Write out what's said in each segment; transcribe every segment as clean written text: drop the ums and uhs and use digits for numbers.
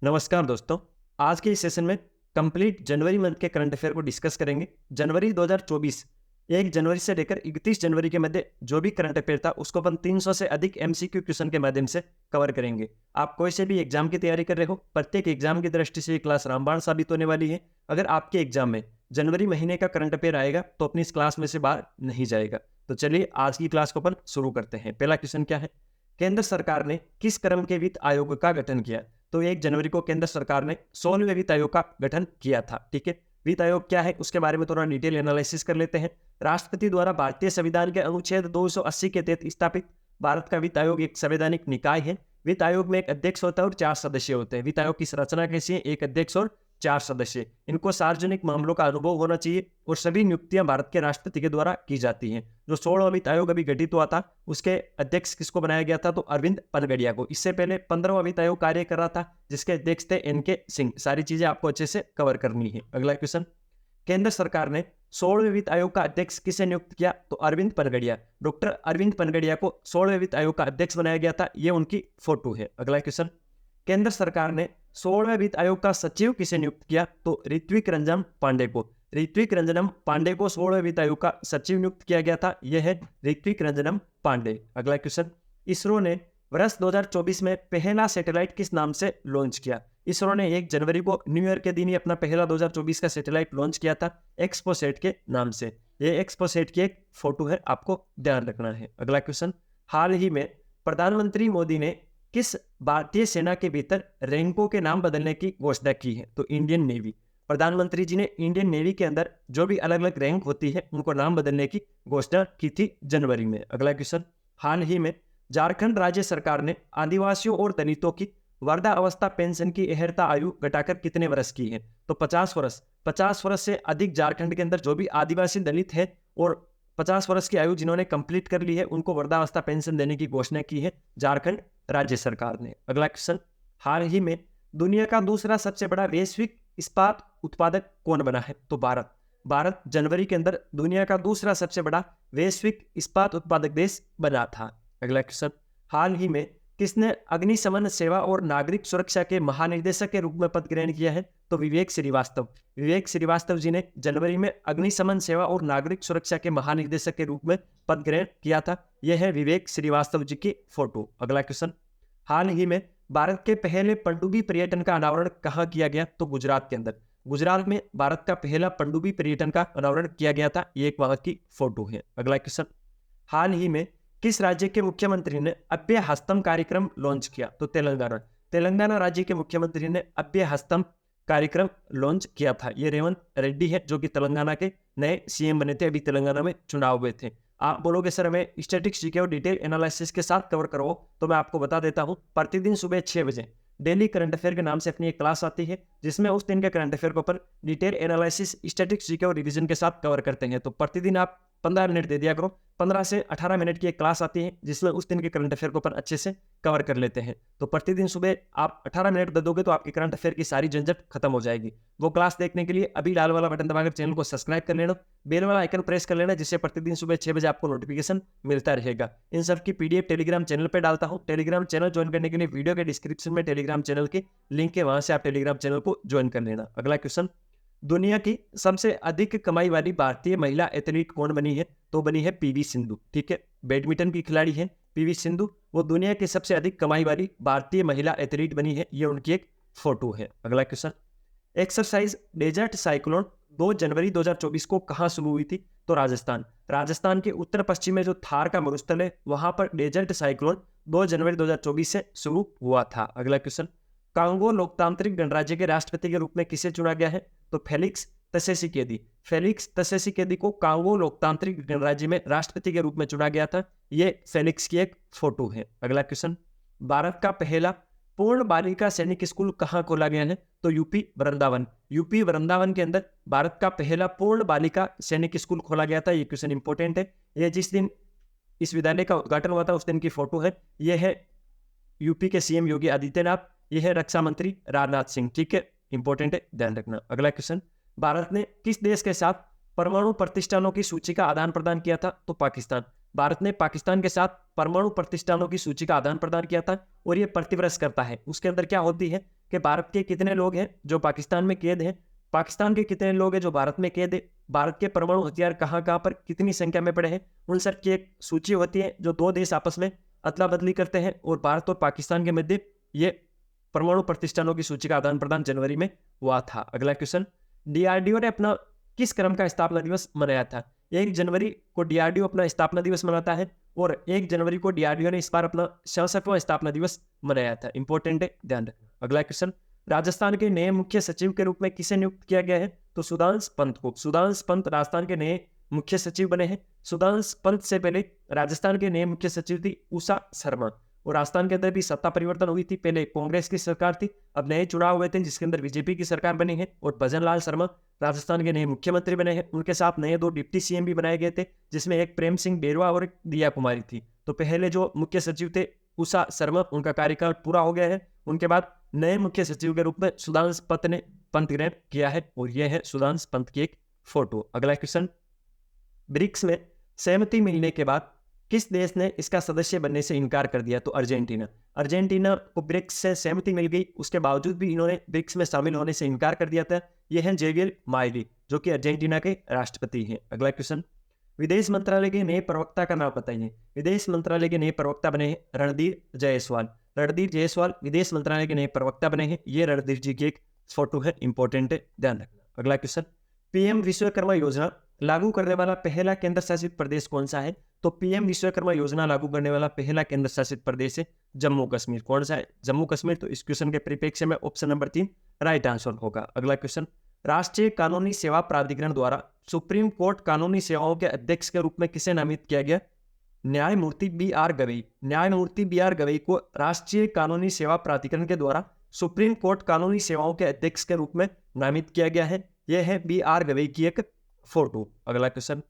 नमस्कार दोस्तों। आज के इस सेशन में कंप्लीट जनवरी मंथ के करंट अफेयर को डिस्कस करेंगे। जनवरी 2024 1 जनवरी से लेकर 31 जनवरी के मध्य जो भी करंट अफेयर था उसको अपन 300 से अधिक एमसीक्यू क्वेश्चन के माध्यम से कवर करेंगे। आप कोई से भी एग्जाम की तैयारी कर रहे हो, प्रत्येक एग्जाम की दृष्टि से ये क्लास रामबाण साबित होने वाली है। अगर आपके एग्जाम में जनवरी महीने का करंट अफेयर आएगा तो अपनी इस क्लास में से बाहर नहीं जाएगा। तो चलिए आज की क्लास को अपन शुरू करते हैं। पहला क्वेश्चन क्या है? केंद्र सरकार ने किस क्रम के वित्त आयोग का गठन किया? तो 1 जनवरी को केंद्र सरकार ने 16वें वित्त आयोग का गठन किया था। ठीक है, वित्त आयोग क्या है उसके बारे में थोड़ा डिटेल एनालिसिस कर लेते हैं। राष्ट्रपति द्वारा भारतीय संविधान के अनुच्छेद 280 के तहत स्थापित भारत का वित्त आयोग एक संवैधानिक निकाय है। वित्त आयोग में एक अध्यक्ष होता है और 4 सदस्य होते हैं। वित्त आयोग की संरचना कैसी है? एक अध्यक्ष और 4 सदस्य। इनको सार्वजनिक मामलों का अनुभव होना चाहिए और सभी नियुक्तियां भारत के राष्ट्रपति के द्वारा की जाती हैं। जो 16वां वित्त आयोग अभी गठित हुआ था उसके अध्यक्ष किसको बनाया गया था? तो अरविंद पनगड़िया को। इससे पहले 15वां वित्त आयोग कार्य कर रहा था जिसके अध्यक्ष थे एनके सिंह। सारी चीजें आपको अच्छे से कवर करनी है। अगला क्वेश्चन, केंद्र सरकार ने 16वें वित्त आयोग का अध्यक्ष किसे नियुक्त किया? तो अरविंद पनगड़िया। डॉक्टर अरविंद पनगड़िया को 16वें वित्त आयोग का अध्यक्ष बनाया गया था। ये उनकी फोटो है। अगला क्वेश्चन, केंद्र सरकार ने 16वें वित्त आयोग का सचिव किसे नियुक्त किया? तो ऋत्विक रंजन पांडे को। ऋत्विक रंजनम पांडे को 16वें वित्त आयोग का सचिव नियुक्त किया गया था। यह है ऋत्विक रंजनम पांडे। अगला क्वेश्चन, इसरो ने वर्ष 2024 में पहला सैटेलाइट किस नाम से लॉन्च किया? इसरो ने 1 जनवरी को न्यू ईयर के दिन ही अपना पहला 2024 का सैटेलाइट लॉन्च किया था एक्सपोसैट के नाम से। यह एक्सपोसैट की एक फोटो है, आपको ध्यान रखना है। अगला क्वेश्चन, हाल ही में प्रधानमंत्री मोदी ने किस भारतीय सेना के भीतर रैंकों के नाम बदलने की घोषणा की है? तो इंडियन नेवी। प्रधानमंत्री जी ने इंडियन नेवी के अंदर जो भी अलग अलग रैंक होती है उनको नाम बदलने की घोषणा की थी जनवरी में। अगला क्वेश्चन, हाल ही में झारखंड राज्य सरकार ने आदिवासियों और दलितों की वृद्धावस्था पेंशन की अर्हता आयु घटाकर कितने वर्ष की है? तो 50 वर्ष। 50 वर्ष से अधिक झारखंड के अंदर जो भी आदिवासी दलित है और 50 वर्ष की आयु जिन्होंने कंप्लीट कर ली है उनको वृद्धावस्था पेंशन देने की घोषणा की है झारखंड राज्य सरकार ने। अगला क्वेश्चन, हाल ही में दुनिया का दूसरा सबसे बड़ा वैश्विक इस्पात उत्पादक कौन बना है? तो भारत। भारत जनवरी के अंदर दुनिया का दूसरा सबसे बड़ा वैश्विक इस्पात उत्पादक देश बना था। अगला क्वेश्चन, हाल ही में किसने अग्निशमन सेवा और नागरिक सुरक्षा के महानिदेशक के रूप में पद ग्रहण किया है? तो विवेक श्रीवास्तव। विवेक श्रीवास्तव जी ने जनवरी में अग्निशमन सेवा और नागरिक सुरक्षा के महानिदेशक के रूप में पद ग्रहण किया था। यह है विवेक श्रीवास्तव जी की फोटो। अगला क्वेश्चन, हाल ही में भारत के पहले पनडुब्बी पर्यटन का अनावरण कहाँ किया गया? तो गुजरात के अंदर। गुजरात में भारत का पहला पनडुब्बी पर्यटन का अनावरण किया गया था। ये एक वहां की फोटो है। अगला क्वेश्चन, हाल ही में किस राज्य के मुख्यमंत्री ने अभ्य हस्तम कार्यक्रम लॉन्च किया? तो तेलंगाना। तेलंगाना राज्य के मुख्यमंत्री ने अभ्य हस्तम कार्यक्रम लॉन्च किया था। ये रेवंत रेड्डी है जो कि तेलंगाना के नए सीएम बने थे। अभी तेलंगाना में चुनाव हुए थे। आप बोलोगे सर हमें स्टैटिक्स जीके और डिटेल एनालिसिस के साथ कवर करो, तो मैं आपको बता देता हूं। प्रतिदिन सुबह 6 बजे डेली करंट अफेयर के नाम से अपनी एक क्लास आती है जिसमें उस दिन के करंट अफेयर को अपन डिटेल एनालिसिस, स्टैटिक्स जीके और रिवीजन के साथ कवर करते हैं। तो प्रतिदिन आप 15 मिनट दे दिया करो। 15 से 18 मिनट की एक क्लास आती है जिसमें उस दिन के करंट अफेयर को अपन अच्छे से कवर कर लेते हैं। तो प्रतिदिन सुबह आप 18 मिनट दे दोगे तो आपकी करंट अफेयर की सारी झंझट खत्म हो जाएगी। वो क्लास देखने के लिए अभी लाल वाला बटन दबाकर चैनल को सब्सक्राइब कर लेना, बेल वाला आइकन प्रेस कर लेना, जिससे प्रतिदिन सुबह 6 बजे आपको नोटिफिकेशन मिलता रहेगा। इन सब की पीडीएफ टेलीग्राम चैनल पर डालता हूँ। टेलीग्राम चैनल ज्वाइन करने के लिए वीडियो के डिस्क्रिप्शन में टेलीग्राम चैनल की लिंक है, वहां से आप टेलीग्राम चैनल को ज्वाइन कर लेना। अगला क्वेश्चन, दुनिया की सबसे अधिक कमाई वाली भारतीय महिला एथलीट कौन बनी है? तो बनी है पीवी सिंधु। ठीक है, बैडमिंटन की खिलाड़ी है पीवी सिंधु। वो दुनिया की सबसे अधिक कमाई वाली भारतीय महिला एथलीट बनी है। ये उनकी एक फोटो है। अगला क्वेश्चन, एक्सरसाइज डेजर्ट साइक्लोन 2 जनवरी 2024 को कहां शुरू हुई थी? तो राजस्थान। राजस्थान के उत्तर पश्चिम में जो थार का मरुस्थल है वहां पर डेजर्ट साइक्लोन 2 जनवरी 2024 से शुरू हुआ था। अगला क्वेश्चन, कांगो लोकतांत्रिक गणराज्य के राष्ट्रपति के रूप में किसे चुना गया है? तो फेलिक्स तसेसिकेदी। फेलिक्स तसेसिकेदी को कांगो लोकतांत्रिक गणराज्य में राष्ट्रपति के रूप में चुना गया था। ये फेलिक्स की एक फोटो है। अगला क्वेश्चन, भारत का पहला पूर्ण बालिका सैनिक स्कूल कहाँ खोला गया है? तो यूपी वृंदावन। यूपी वृंदावन के अंदर भारत का पहला पूर्ण बालिका सैनिक स्कूल खोला गया था। ये क्वेश्चन इंपॉर्टेंट है। ये जिस दिन इस विद्यालय का उद्घाटन हुआ था उस दिन की फोटो है। यह है यूपी के सीएम योगी आदित्यनाथ। यह है रक्षा मंत्री राजनाथ सिंह। ठीक है, इंपॉर्टेंट है, ध्यान रखना। अगला क्वेश्चन, भारत ने किस देश के साथ परमाणु प्रतिष्ठानों की सूची का आदान प्रदान किया था? तो पाकिस्तान। भारत ने पाकिस्तान के साथ परमाणु प्रतिष्ठानों की सूची का आदान प्रदान किया था और यह प्रतिवर्ष करता है। उसके अंदर क्या होती है? कि भारत के कितने लोग हैं जो पाकिस्तान में कैद हैं, पाकिस्तान के कितने लोग हैं जो भारत में कैद है, भारत के परमाणु हथियार कहाँ कहाँ पर कितनी संख्या में पड़े हैं, उन सब की एक सूची होती है जो दो देश आपस में अदला बदली करते हैं और भारत और पाकिस्तान के मध्य ये परमाणु प्रतिष्ठानों की सूची का आदान प्रदान जनवरी में हुआ था। अगला क्वेश्चन, डीआरडीओ ने अपना किस क्रम का स्थापना दिवस मनाया था? 1 जनवरी को डीआरडीओ अपना स्थापना दिवस मनाता है और 1 जनवरी को डीआरडीओ ने इस बार अपना 66वां स्थापना दिवस मनाया था। इंपॉर्टेंट है, ध्यान रखना। अगला क्वेश्चन, राजस्थान के नए मुख्य सचिव के रूप में किसे नियुक्त किया गया है? तो सुधांश पंत को। सुधांश पंत राजस्थान के नए मुख्य सचिव बने हैं। सुधांश पंत से पहले राजस्थान के नए मुख्य सचिव थी उषा शर्मा और राजस्थान के अंदर भी सत्ता परिवर्तन हुई थी। पहले कांग्रेस की सरकार थी, अब नए चुनाव हुए थे जिसके अंदर बीजेपी की सरकार बनी है और भजन लाल शर्मा राजस्थान के नए मुख्यमंत्री बने हैं। उनके साथ नए 2 डिप्टी सीएम भी बनाए गए थे जिसमें एक प्रेम सिंह बेरवा और एक दिया कुमारी थी। तो पहले जो मुख्य सचिव थे उषा शर्मा, उनका कार्यकाल पूरा हो गया है। उनके बाद नए मुख्य सचिव के रूप में सुधांश पंत ग्रहण किया है और यह है सुधांश पंत की एक फोटो। अगला क्वेश्चन, ब्रिक्स में सहमति मिलने के बाद किस देश ने इसका सदस्य बनने से इनकार कर दिया? तो अर्जेंटीना। अर्जेंटीना को ब्रिक्स से सहमति मिल गई, उसके बावजूद भी इन्होंने ब्रिक्स में शामिल होने से इनकार कर दिया था। यह है जेवियर माइली जो कि अर्जेंटीना के राष्ट्रपति हैं। अगला क्वेश्चन, विदेश मंत्रालय के नए प्रवक्ता का नाम बताइए। विदेश मंत्रालय के नए प्रवक्ता बने हैं रणधीर जायसवाल। रणधीर जायसवाल विदेश मंत्रालय के नए प्रवक्ता बने हैं। ये रणधीर जी की एक फोटो है, इंपॉर्टेंट है, ध्यान रखना। अगला क्वेश्चन, पीएम विश्वकर्मा योजना लागू करने वाला पहला केंद्र शासित प्रदेश कौन सा है? तो पीएम विश्वकर्मा योजना लागू करने वाला पहला केंद्र शासित प्रदेश है जम्मू कश्मीर। कौन सा है? जम्मू कश्मीर। तो इस क्वेश्चन के परिप्रेक्ष्य में ऑप्शन नंबर 3 राइट आंसर होगा। अगला क्वेश्चन, राष्ट्रीय कानूनी सेवा प्राधिकरण द्वारा सुप्रीम कोर्ट कानूनी सेवाओं के अध्यक्ष के रूप में किसे नामित किया गया? न्यायमूर्ति बी.आर. गवई। न्यायमूर्ति बी.आर. गवई को राष्ट्रीय कानूनी सेवा प्राधिकरण के द्वारा सुप्रीम कोर्ट कानूनी सेवाओं के अध्यक्ष के रूप में नामित किया गया है। यह है बी.आर. गवई की एक फोटो। अगला क्वेश्चन,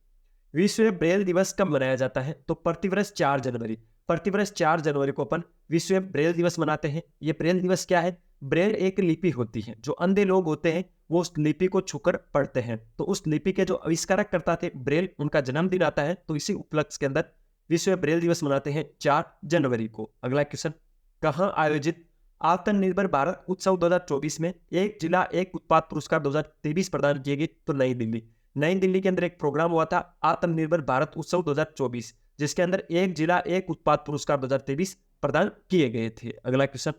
विश्व ब्रेल दिवस कब मनाया जाता है? तो प्रतिवर्ष 4 जनवरी। प्रतिवर्ष 4 जनवरी को अपन विश्व ब्रेल दिवस मनाते हैं। ये ब्रेल दिवस क्या है? ब्रेल एक लिपि होती है, जो अंधे लोग होते हैं वो उस लिपि को छूकर पढ़ते हैं। तो उस लिपि के जो आविष्कारक करता थे ब्रेल, उनका जन्मदिन आता है, तो इसी उपलक्ष्य के अंदर विश्व ब्रेल दिवस मनाते हैं 4 जनवरी को। अगला क्वेश्चन, कहाँ आयोजित आत्मनिर्भर भारत उत्सव 2024 में एक जिला एक उत्पाद पुरस्कार 2023 प्रदान किए गए? तो नई दिल्ली। नई दिल्ली के अंदर एक प्रोग्राम हुआ था आत्मनिर्भर भारत उत्सव 2024, जिसके अंदर एक जिला एक उत्पाद पुरस्कार 2023 प्रदान किए गए थे। अगला क्वेश्चन,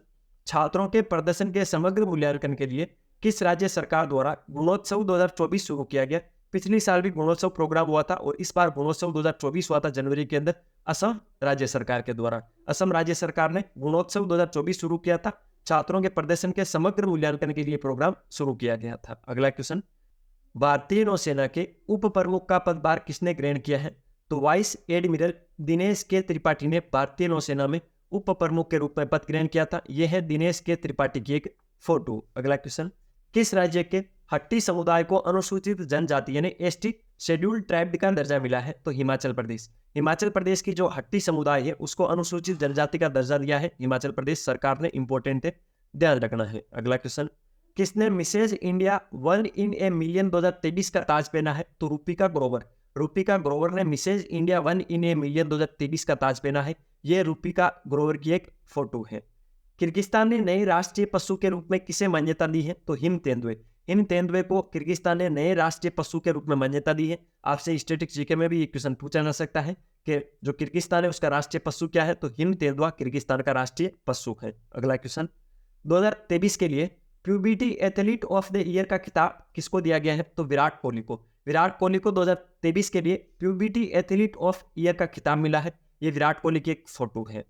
छात्रों के प्रदर्शन के समग्र मूल्यांकन के लिए किस राज्य सरकार द्वारा गुणोत्सव 2024 शुरू किया गया? पिछली साल भी गुणोत्सव प्रोग्राम हुआ था और इस बार गुणोत्सव 2024 हुआ था जनवरी के अंदर असम राज्य सरकार के द्वारा। असम राज्य सरकार ने गुणोत्सव 2024 शुरू किया था। छात्रों के प्रदर्शन के समग्र मूल्यांकन के लिए प्रोग्राम शुरू किया गया था। अगला क्वेश्चन, भारतीय नौसेना के उप प्रमुख का पदभार किसने ग्रहण किया है? तो वाइस एडमिरल दिनेश के त्रिपाठी ने भारतीय नौसेना में उप प्रमुख के रूप में पद ग्रहण किया था। यह है दिनेश के त्रिपाठी की एक फोटो। अगला क्वेश्चन, किस राज्य के हट्टी समुदाय को अनुसूचित जनजाति यानी एसटी शेड्यूल्ड ट्राइब का दर्जा मिला है? तो हिमाचल प्रदेश। हिमाचल प्रदेश की जो हट्टी समुदाय है उसको अनुसूचित जनजाति का दर्जा दिया है हिमाचल प्रदेश सरकार ने, इंपॉर्टेंट है, ध्यान रखना है। अगला क्वेश्चन, किसने Mrs India 1 in a million 2023 का ताज पहना है? तो रूपिका ग्रोवर। रूपिका ग्रोवर ने Mrs India 1 in a million 2023 का ताज पहना है। यह रूपिका ग्रोवर की एक फोटो है। किर्गिस्तान ने नए राष्ट्रीय पशु के रूप में किसे मान्यता दी है? तो हिम तेंदुए। हिम तेंदुए को किर्गिस्तान ने नए राष्ट्रीय पशु के रूप में मान्यता दी है। आपसे स्टैटिक जीके में भी ये क्वेश्चन पूछा जा सकता है कि जो किर्गिस्तान है उसका राष्ट्रीय पशु क्या है? तो हिम तेंदुआ किर्गिस्तान का राष्ट्रीय पशु है। अगला क्वेश्चन, 2023 के लिए puberty athlete of the year का खिताब किसको दिया गया है? तो विराट कोहली को। विराट कोहली को 2023 के लिए प्यूबर्टी एथलीट ऑफ ईयर का खिताब मिला है। ये विराट कोहली की एक फोटो है।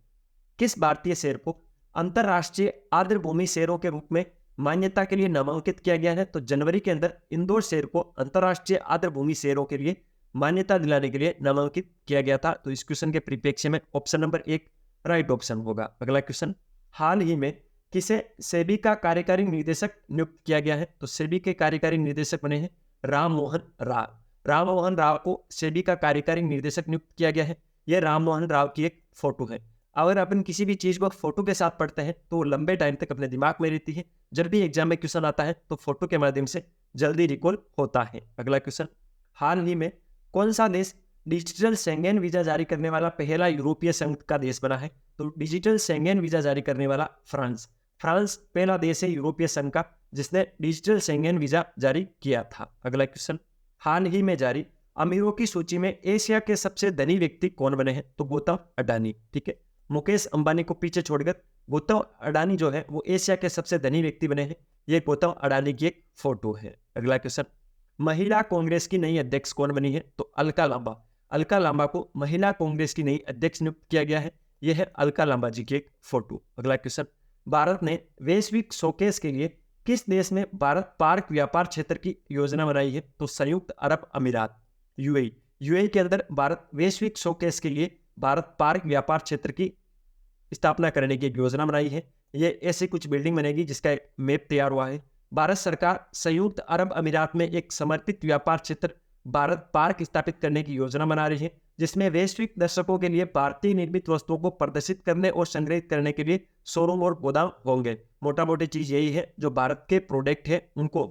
किस भारतीय शेर को अंतरराष्ट्रीय आर्द्रभूमि शेरों के रूप में मान्यता के लिए नामांकित किया गया है? तो जनवरी के अंदर इंदौर शेर को अंतरराष्ट्रीय आर्द्रभूमि शेरों के लिए मान्यता दिलाने के लिए नामांकित किया गया था। तो इस क्वेश्चन के परिप्रेक्ष्य में ऑप्शन नंबर 1 राइट ऑप्शन होगा। अगला क्वेश्चन, हाल ही में किसे सेबी का कार्यकारी निदेशक नियुक्त किया गया है? तो सेबी के कार्यकारी निदेशक बने हैं राम मोहन राव। राम मोहन राव को सेबी का कार्यकारी निदेशक नियुक्त किया गया है। यह राम मोहन राव की एक फोटो है। अगर अपन किसी भी चीज को फोटो के साथ पढ़ते हैं तो लंबे टाइम तक अपने दिमाग में रहती है। जब भी एग्जाम में क्वेश्चन आता है तो फोटो के माध्यम से जल्दी रिकॉल होता है। अगला क्वेश्चन, हाल ही में कौन सा देश डिजिटल शेंगेन वीजा जारी करने वाला पहला यूरोपीय संघ का देश बना है? तो डिजिटल शेंगेन वीजा जारी करने वाला फ्रांस। फ्रांस पहला देश है यूरोपीय संघ का जिसने डिजिटल शेंगेन वीजा जारी किया था। अगला क्वेश्चन, हाल ही में जारी अमीरों की सूची में एशिया के सबसे धनी व्यक्ति कौन बने हैं? तो गौतम अडानी। ठीक है, मुकेश अंबानी को पीछे छोड़कर गौतम अडानी जो है वो एशिया के सबसे धनी व्यक्ति बने हैं। ये गौतम अडानी की एक फोटो है। अगला क्वेश्चन, महिला कांग्रेस की नई अध्यक्ष कौन बनी है? तो अलका लांबा। अलका लांबा को महिला कांग्रेस की नई अध्यक्ष नियुक्त किया गया है। यह है अलका लांबा जी की एक फोटो। अगला क्वेश्चन, भारत ने वैश्विक शोकेस के लिए किस देश में भारत पार्क व्यापार क्षेत्र की योजना बनाई है? तो संयुक्त अरब अमीरात, यूएई। यूएई के अंदर भारत वैश्विक शोकेस के लिए भारत पार्क व्यापार क्षेत्र की स्थापना करने की एक योजना बनाई है। ये ऐसी कुछ बिल्डिंग बनेगी जिसका एक मैप तैयार हुआ है। भारत सरकार संयुक्त अरब अमीरात में एक समर्पित व्यापार क्षेत्र भारत पार्क स्थापित करने की योजना बना रही है, जिसमें वैश्विक दर्शकों के लिए भारतीय निर्मित वस्तुओं को प्रदर्शित करने और संग्रहित करने के लिए शोरूम और गोदाम होंगे। मोटा मोटी चीज यही है, जो भारत के प्रोडक्ट है उनको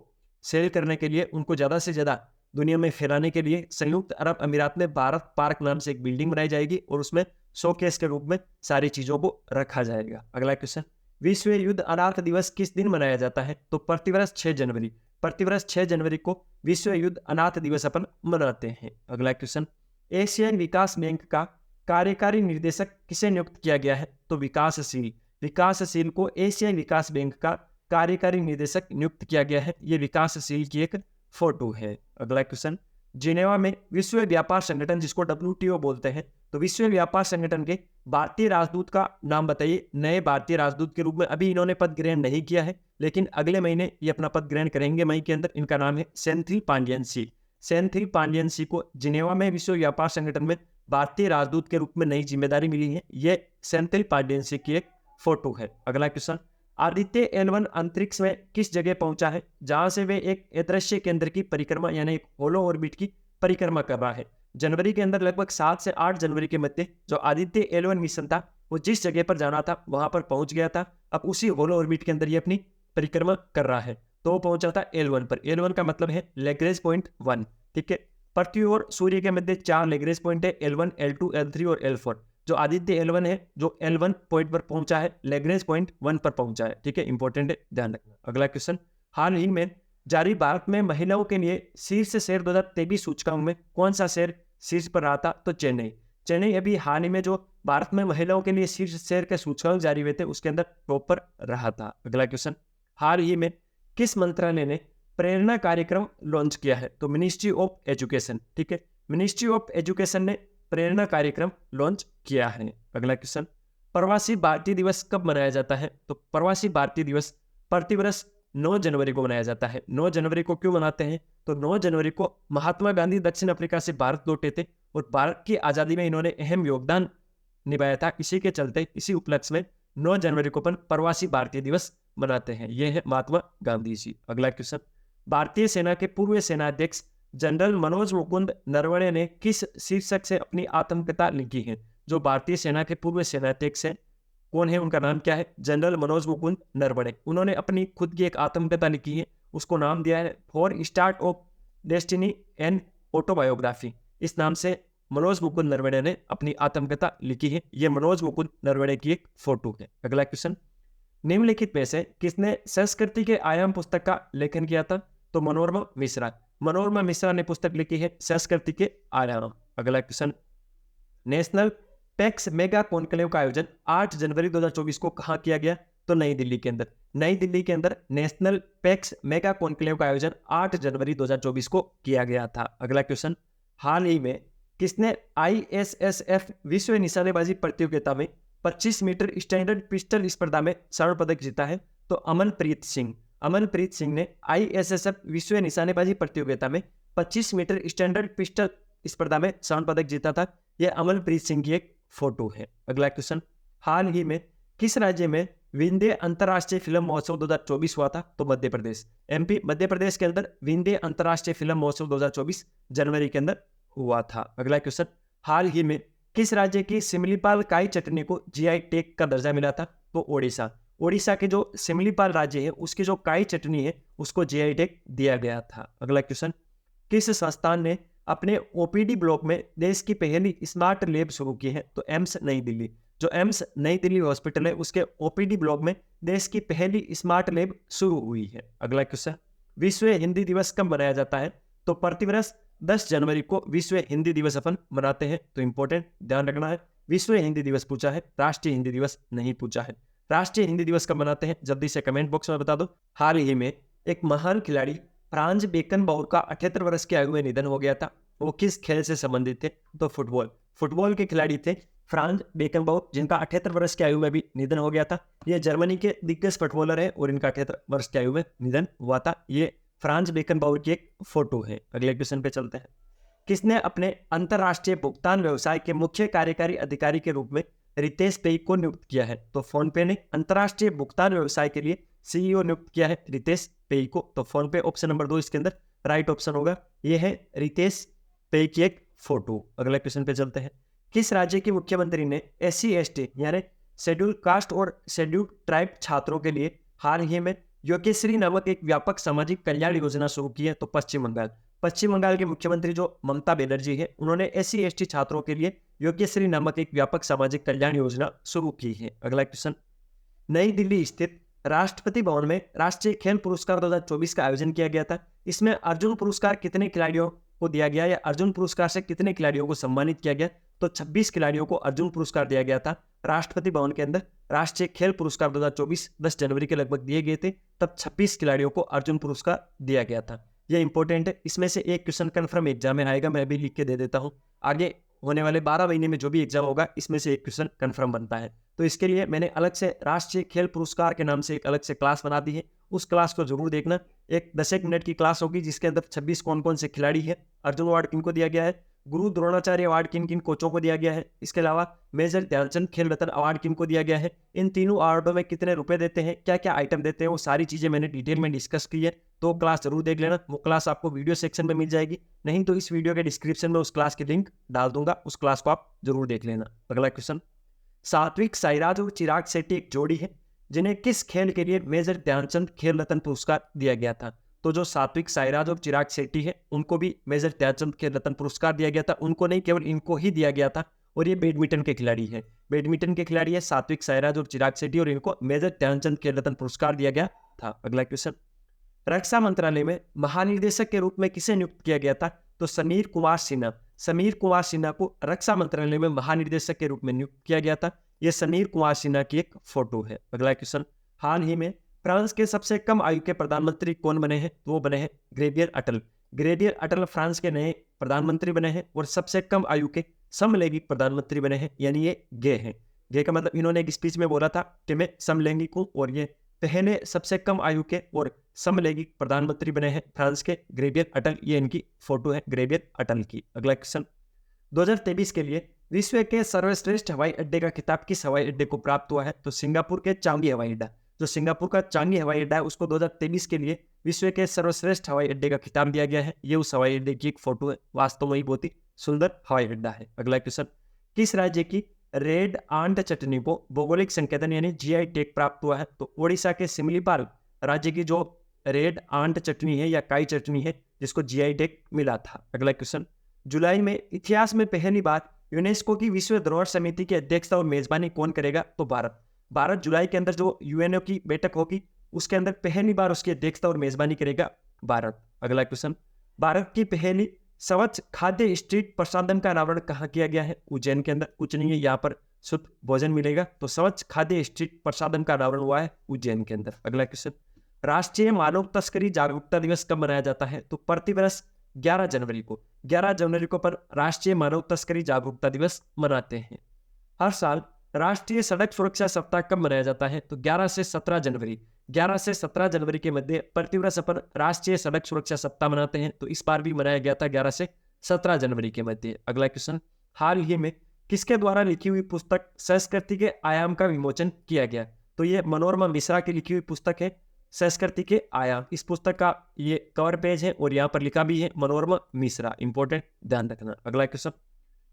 सेल करने के लिए, उनको ज्यादा से ज्यादा दुनिया में फैलाने के लिए संयुक्त अरब अमीरात में भारत पार्क नाम से एक बिल्डिंग बनाई जाएगी और उसमें शोकेस के रूप में सारी चीजों को रखा जाएगा। अगला क्वेश्चन, विश्व युद्ध अनाथ दिवस किस दिन मनाया जाता है? तो प्रतिवर्ष 6 जनवरी। प्रतिवर्ष 6 जनवरी को विश्व युद्ध अनाथ दिवस अपन मनाते हैं। अगला क्वेश्चन, एशियाई विकास बैंक का कार्यकारी निर्देशक किसे नियुक्त किया गया है? तो विकासशील। विकासशील को एशियाई विकास बैंक का कार्यकारी निर्देशक नियुक्त किया गया है। ये विकासशील की एक फोटो है। अगला क्वेश्चन, जिनेवा में विश्व व्यापार संगठन जिसको WTO बोलते हैं, तो विश्व व्यापार संगठन के भारतीय राजदूत का नाम बताइए। नए भारतीय राजदूत के रूप में अभी इन्होंने पद ग्रहण नहीं किया है, लेकिन अगले महीने ये अपना पद ग्रहण करेंगे मई के अंदर। इनका नाम है सेंथिल पांडियन सी। सेंथिल पांडियन सी को जिनेवा में विश्व व्यापार संगठन में भारतीय राजदूत के रूप में नई जिम्मेदारी मिली है। ये सेंथिल पांडियन सी की एक फोटो है। अगला क्वेश्चन, आदित्य L1 अंतरिक्ष में किस जगह पहुंचा है जहां से वे एक अदृश्य केंद्र की परिक्रमा यानी एक होलो ऑर्बिट की परिक्रमा कर रहा है? जनवरी के अंदर लगभग 7 से 8 जनवरी के मध्य जो आदित्य L1 मिशन था वो जिस जगह पर जाना था वहां पर पहुंच गया था। अब उसी होलो ऑर्बिट के अंदर ये अपनी परिक्रमा कर रहा है, तो वो पहुंचा था L1 पर। L1 का मतलब है लैग्रेंज पॉइंट 1। ठीक है, पृथ्वी और सूर्य के मध्य 4 लैग्रेंज पॉइंट है, L1, L2, L3 और L4। जो आदित्य L1 है जो L1 पॉइंट पर पहुंचा है, लैग्रेंज पॉइंट 1 पर पहुंचा है। ठीक है, इंपॉर्टेंट है, ध्यान रखना। अगला क्वेश्चन, हाल ही में जारी भारत में महिलाओं के लिए शीर्ष शहर 2023 सूचकांक में कौन सा शहर शीर्ष पर रहा था? तो चेन्नई। चेन्नई अभी हाल ही में जो भारत में महिलाओं के लिए शीर्ष शहर के सूचकांक जारी हुए थे उसके अंदर टॉप पर रहा था। अगला क्वेश्चन, हाल ही में किस मंत्रालय ने प्रेरणा कार्यक्रम लॉन्च किया है? तो मिनिस्ट्री ऑफ एजुकेशन। ठीक है, मिनिस्ट्री ऑफ एजुकेशन ने प्रेरणा कार्यक्रम लॉन्च किया है। अगला क्वेश्चन, प्रवासी भारतीय दिवस कब मनाया जाता है? तो प्रवासी भारतीय दिवस प्रतिवर्ष 9 जनवरी को मनाया जाता है। 9 जनवरी को क्यों मनाते हैं? तो 9 जनवरी को महात्मा गांधी दक्षिण अफ्रीका से भारत लौटे थे और भारत की आज़ादी में इन्होंने अहम योगदान निभाया था। इसी के चलते इसी उपलक्ष्य में 9 जनवरी को अपन प्रवासी भारतीय दिवस मनाते हैं। यह है महात्मा गांधी जी। अगला क्वेश्चन, भारतीय सेना के पूर्व सेनाध्यक्ष जनरल मनोज मुकुंद नरवणे ने किस शीर्षक से अपनी आत्मकथा लिखी है? जो भारतीय सेना के पूर्व सेनाध्यक्ष हैं कौन है, उनका नाम क्या है? जनरल मनोज मुकुंद नरवणे। उन्होंने अपनी खुद की एक आत्मकथा लिखी है, उसको नाम दिया है for start of destiny and autobiography. इस नाम से मनोज मुकुंद नरवणे ने अपनी आत्मकथा लिखी है। यह मनोज मुकुंद नरवणे की एक फोटो है। अगला क्वेश्चन, निम्नलिखित में से किसने संस्कृति के आयाम पुस्तक का लेखन किया था? तो मनोरमा मिश्रा। मनोरमा मिश्रा ने पुस्तक लिखी है संस्कृति के आयाम। अगला question, national PACS mega conclave का आयोजन 8 जनवरी 2024 को कहां किया गया? तो नई दिल्ली के अंदर। नई दिल्ली के अंदर नेशनल पैक्स मेगा कॉन्क्लेव का आयोजन 8 जनवरी 2024 को किया गया था। अगला क्वेश्चन, हाल ही में किसने ISSF विश्व निशानेबाजी प्रतियोगिता में 25 मीटर स्टैंडर्ड पिस्टल स्पर्धा में स्वर्ण पदक जीता है? तो अमनप्रीत सिंह। अमनप्रीत सिंह ने ISSF विश्व निशानेबाजी प्रतियोगिता में 25 मीटर स्टैंडर्ड पिस्टल स्पर्धा में स्वर्ण पदक जीता था। यह अमनप्रीत सिंह की एक फोटो है। अगला क्वेश्चन, हाल ही में किस राज्य में विंध्य अंतर्राष्ट्रीय फिल्म महोत्सव 2024 हुआ था? तो मध्य प्रदेश। MP मध्य प्रदेश के अंदर विंध्य अंतर्राष्ट्रीय फिल्म महोत्सव 2024 जनवरी के अंदर हुआ था। अगला क्वेश्चन, हाल ही में किस राज्य की सिमलीपाल काई चटनी को GI टैग का दर्जा मिला था? तो ओडिशा। ओडिशा के जो सिमलीपाल राज्य है उसकी जो काई चटनी है उसको GI टैग दिया गया था। अगला क्वेश्चन, किस संस्थान ने अपने OPD ब्लॉक में देश की पहली स्मार्ट लैब शुरू की है? तो एम्स नई दिल्ली। जो एम्स नई दिल्ली हॉस्पिटल है उसके ओपीडी ब्लॉक में देश की पहली स्मार्ट लैब शुरू हुई है। अगला क्वेश्चन, विश्व हिंदी दिवस कब मनाया जाता है? तो प्रतिवर्ष 10 जनवरी को विश्व हिंदी दिवस अपन मनाते हैं। तो इंपॉर्टेंट ध्यान रखना है, विश्व हिंदी दिवस पूछा है, राष्ट्रीय हिंदी दिवस नहीं पूछा है। राष्ट्रीय हिंदी दिवस कब मनाते हैं जल्दी से कमेंट बॉक्स में बता दो। हाल ही में एक महान खिलाड़ी फ्रांज बेकनबाउर का 78 वर्ष की आयु में निधन हो गया था। वो किस खेल से संबंधित थे? तो फुटबॉल के खिलाड़ी थे फ्रांज बेकनबाउर, जिनका 78 वर्ष की आयु में भी निधन हो गया था। ये जर्मनी के दिग्गज फुटबॉलर है और इनका 78 वर्ष की आयु में निधन हुआ था। ये फ्रांज बेकनबाउर की एक फोटो है। अगले क्वेश्चन पे चलते हैं। किसने अपने अंतरराष्ट्रीय भुगतान व्यवसाय के मुख्य कार्यकारी अधिकारी के रूप में रितेश पेई को नियुक्त किया है? तो फोन पे ने अंतरराष्ट्रीय भुगतान व्यवसाय के लिए सीईओ नियुक्त किया है रितेश पेई को। तो फोन पे ऑप्शन नंबर 2 इसके अंदर राइट ऑप्शन होगा। यह है रितेश पेई की एक फोटो। अगले क्वेश्चन पे चलते हैं। किस राज्य के मुख्यमंत्री ने SC ST यानी शेड्यूल कास्ट और शेड्यूल ट्राइब छात्रों के लिए हाल ही में योग्यश्री नामक एक व्यापक सामाजिक कल्याण योजना शुरू की है? तो पश्चिम बंगाल के मुख्यमंत्री जो ममता बनर्जी है, उन्होंने SC ST छात्रों के लिए योग्यश्री नामक एक व्यापक सामाजिक कल्याण योजना शुरू की है। अगला क्वेश्चन, नई दिल्ली स्थित राष्ट्रपति भवन में राष्ट्रीय खेल पुरस्कार 2024 का आयोजन किया गया था। इसमें अर्जुन पुरस्कार कितने खिलाड़ियों को दिया गया या अर्जुन पुरस्कार से कितने खिलाड़ियों को सम्मानित किया गया? तो 26 खिलाड़ियों को अर्जुन पुरस्कार दिया गया था राष्ट्रपति भवन के अंदर। राष्ट्रीय खेल पुरस्कार 2024 10 जनवरी के लगभग दिए गए थे, तब 26 खिलाड़ियों को अर्जुन पुरस्कार दिया गया था। यह इंपॉर्टेंट है, इसमें से एक क्वेश्चन कंफर्म एग्जाम में आएगा, मैं भी लिख के दे देता हूं। आगे होने वाले 12 महीने में जो भी एग्जाम होगा इसमें से एक क्वेश्चन कंफर्म बनता है। तो इसके लिए मैंने अलग से राष्ट्रीय खेल पुरस्कार के नाम से एक अलग से क्लास बना दी है, उस क्लास को जरूर देखना। एक 10 मिनट की क्लास होगी जिसके अंदर 26 कौन कौन से खिलाड़ी है, अर्जुन अवार्ड किनको दिया गया है, गुरु द्रोणाचार्य अवार्ड किन किन कोचों को दिया गया है, इसके अलावा मेजर ध्यानचंद खेल रत्न अवार्ड किनको दिया गया है, इन तीनों अवार्डों में कितने रुपए देते हैं, क्या क्या आइटम देते हैं, वो सारी चीजें मैंने डिटेल में डिस्कस की है। तो क्लास जरूर देख लेना, वो क्लास आपको वीडियो सेक्शन में मिल जाएगी, नहीं तो इस वीडियो के डिस्क्रिप्शन में उस क्लास की लिंक डाल दूंगा, उस क्लास को आप जरूर देख लेना। अगला क्वेश्चन, सात्विक साईराज और चिराग शेट्टी एक जोड़ी है जिन्हें किस खेल के लिए मेजर ध्यानचंद खेल रत्न पुरस्कार दिया गया था? तो जो सात्विक साईराज और चिराग शेट्टी है उनको भी मेजर ध्यानचंद खेल रत्न पुरस्कार दिया गया था। उनको नहीं, केवल इनको ही दिया गया था। और ये बैडमिंटन के खिलाड़ी है, बैडमिंटन के खिलाड़ी है सात्विक साईराज और चिराग शेट्टी, और इनको मेजर ध्यानचंद खेल रत्न पुरस्कार दिया गया था। अगला क्वेश्चन, रक्षा मंत्रालय में महानिदेशक के रूप में किसे नियुक्त किया गया था? तो समीर कुमार सिन्हा को रक्षा मंत्रालय में महानिदेशक के रूप में नियुक्त किया गया था। यह समीर कुमार सिन्हा की एक फोटो है। अगला क्वेश्चन, हाल ही में फ्रांस के सबसे कम आयु के प्रधानमंत्री कौन बने हैं? तो वो बने हैं ग्रेवियर अटल फ्रांस के नए प्रधानमंत्री बने हैं और सबसे कम आयु के समलैंगिक प्रधानमंत्री बने हैं, यानी ये गे हैं। गे का मतलब इन्होंने एक स्पीच में बोला था कि मैं समलैंगिक हूं, और ये पहले सबसे कम आयु के और समलैंगिक प्रधानमंत्री बने हैं फ्रांस के ग्रेवियर अटल। ये इनकी फोटो है ग्रेवियर अटल की। अगला क्वेश्चन, 2023 के लिए विश्व के सर्वश्रेष्ठ हवाई अड्डे का खिताब किस हवाई अड्डे को प्राप्त हुआ है? तो सिंगापुर के चांगी हवाई अड्डा, जो सिंगापुर का चांगी हवाई अड्डा है उसको 2023 के लिए विश्व के सर्वश्रेष्ठ हवाई अड्डे का खिताब दिया गया है। ये उस हवाई अड्डे की एक फोटो है, वास्तव में बहुत ही सुंदर हवाई अड्डा है। अगला क्वेश्चन, किस राज्य की रेड आंट चटनी को भौगोलिक संकेतन यानी GI टैग प्राप्त हुआ है? तो ओडिशा के सिमलीपाल राज्य की जो रेड आंट चटनी है या काई चटनी है जिसको GI टैग मिला था। अगला क्वेश्चन, जुलाई में इतिहास में पहली बार यूनेस्को की विश्व धरोहर समिति की अध्यक्षता और मेजबानी कौन करेगा? तो भारत जुलाई के अंदर जो UNO की बैठक होगी उसके अंदर पहली बार उसकी अध्यक्षता और मेजबानी करेगा भारत। अगला क्वेश्चन, भारत की पहली स्वच्छ खाद्य स्ट्रीट प्रसादन का अनावरण कहाँ किया गया है? उज्जैन के अंदर। कुछ नहीं है, यहाँ पर शुद्ध भोजन मिलेगा। तो स्वच्छ खाद्य स्ट्रीट प्रसादन का अनावरण हुआ है उज्जैन के अंदर। अगला क्वेश्चन, राष्ट्रीय मानव तस्करी जागरूकता दिवस कब मनाया जाता है? तो प्रतिवर्ष 11 जनवरी को पर राष्ट्रीय मानव तस्करी जागरूकता दिवस मनाते हैं। हर साल राष्ट्रीय सड़क सुरक्षा सप्ताह कब मनाया जाता है? तो 11 से 17 जनवरी के मध्य प्रतिवर्ष अपन राष्ट्रीय सड़क सुरक्षा सप्ताह मनाते हैं। तो इस बार भी मनाया गया था 11 से 17 जनवरी के मध्य। अगला क्वेश्चन, हाल ही में किसके द्वारा लिखी हुई पुस्तक संस्कृति के आयाम का विमोचन किया गया? तो ये मनोरमा मिश्रा की लिखी हुई पुस्तक है संस्कृति के आयाम। इस पुस्तक का ये कवर पेज है और यहाँ पर लिखा भी है मनोरमा मिश्रा, इंपॉर्टेंट ध्यान रखना। अगला क्वेश्चन,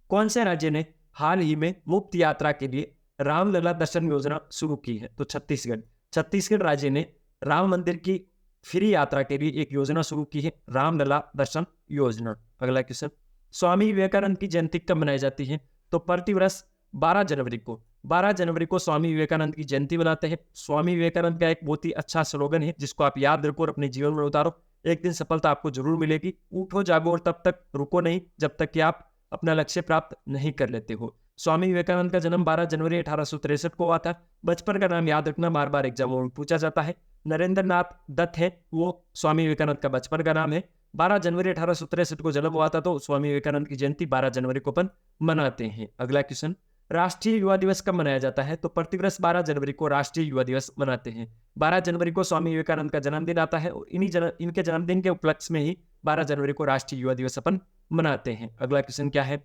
कौन से राज्य ने हाल ही में मुफ्त यात्रा के लिए रामलला दर्शन योजना शुरू की है? तो छत्तीसगढ़ राज्य ने राम मंदिर की फ्री यात्रा के लिए एक योजना शुरू की है, रामलला दर्शन योजना। अगला क्वेश्चन, स्वामी विवेकानंद की जयंती कब मनाई जाती है? तो प्रतिवर्ष 12 जनवरी को 12 जनवरी को स्वामी विवेकानंद की जयंती मनाते हैं। स्वामी विवेकानंद का एक बहुत ही अच्छा स्लोगन है जिसको आप याद रखो और अपने जीवन में उतारो। एक दिन सफलता आपको जरूर मिलेगी। उठो जागो और तब तक रुको नहीं जब तक कि आप अपना लक्ष्य प्राप्त नहीं कर लेते हो। स्वामी विवेकानंद का जन्म 12 जनवरी 1863 को हुआ था। बचपन का नाम याद रखना, बार बार एग्जामों में पूछा जाता है। नरेंद्र नाथ दत्त है, वो स्वामी विवेकानंद का बचपन का नाम है। 12 जनवरी 1863 को जन्म हुआ था, तो स्वामी विवेकानंद की जयंती 12 जनवरी को अपन मनाते हैं। अगला क्वेश्चन, राष्ट्रीय युवा दिवस कब मनाया जाता है? तो प्रतिवर्ष 12 जनवरी को राष्ट्रीय युवा दिवस मनाते हैं। 12 जनवरी को स्वामी विवेकानंद का जन्मदिन आता है और इनके जन्मदिन के उपलक्ष्य में ही 12 जनवरी को राष्ट्रीय युवा दिवस अपन मनाते हैं। अगला क्वेश्चन क्या है,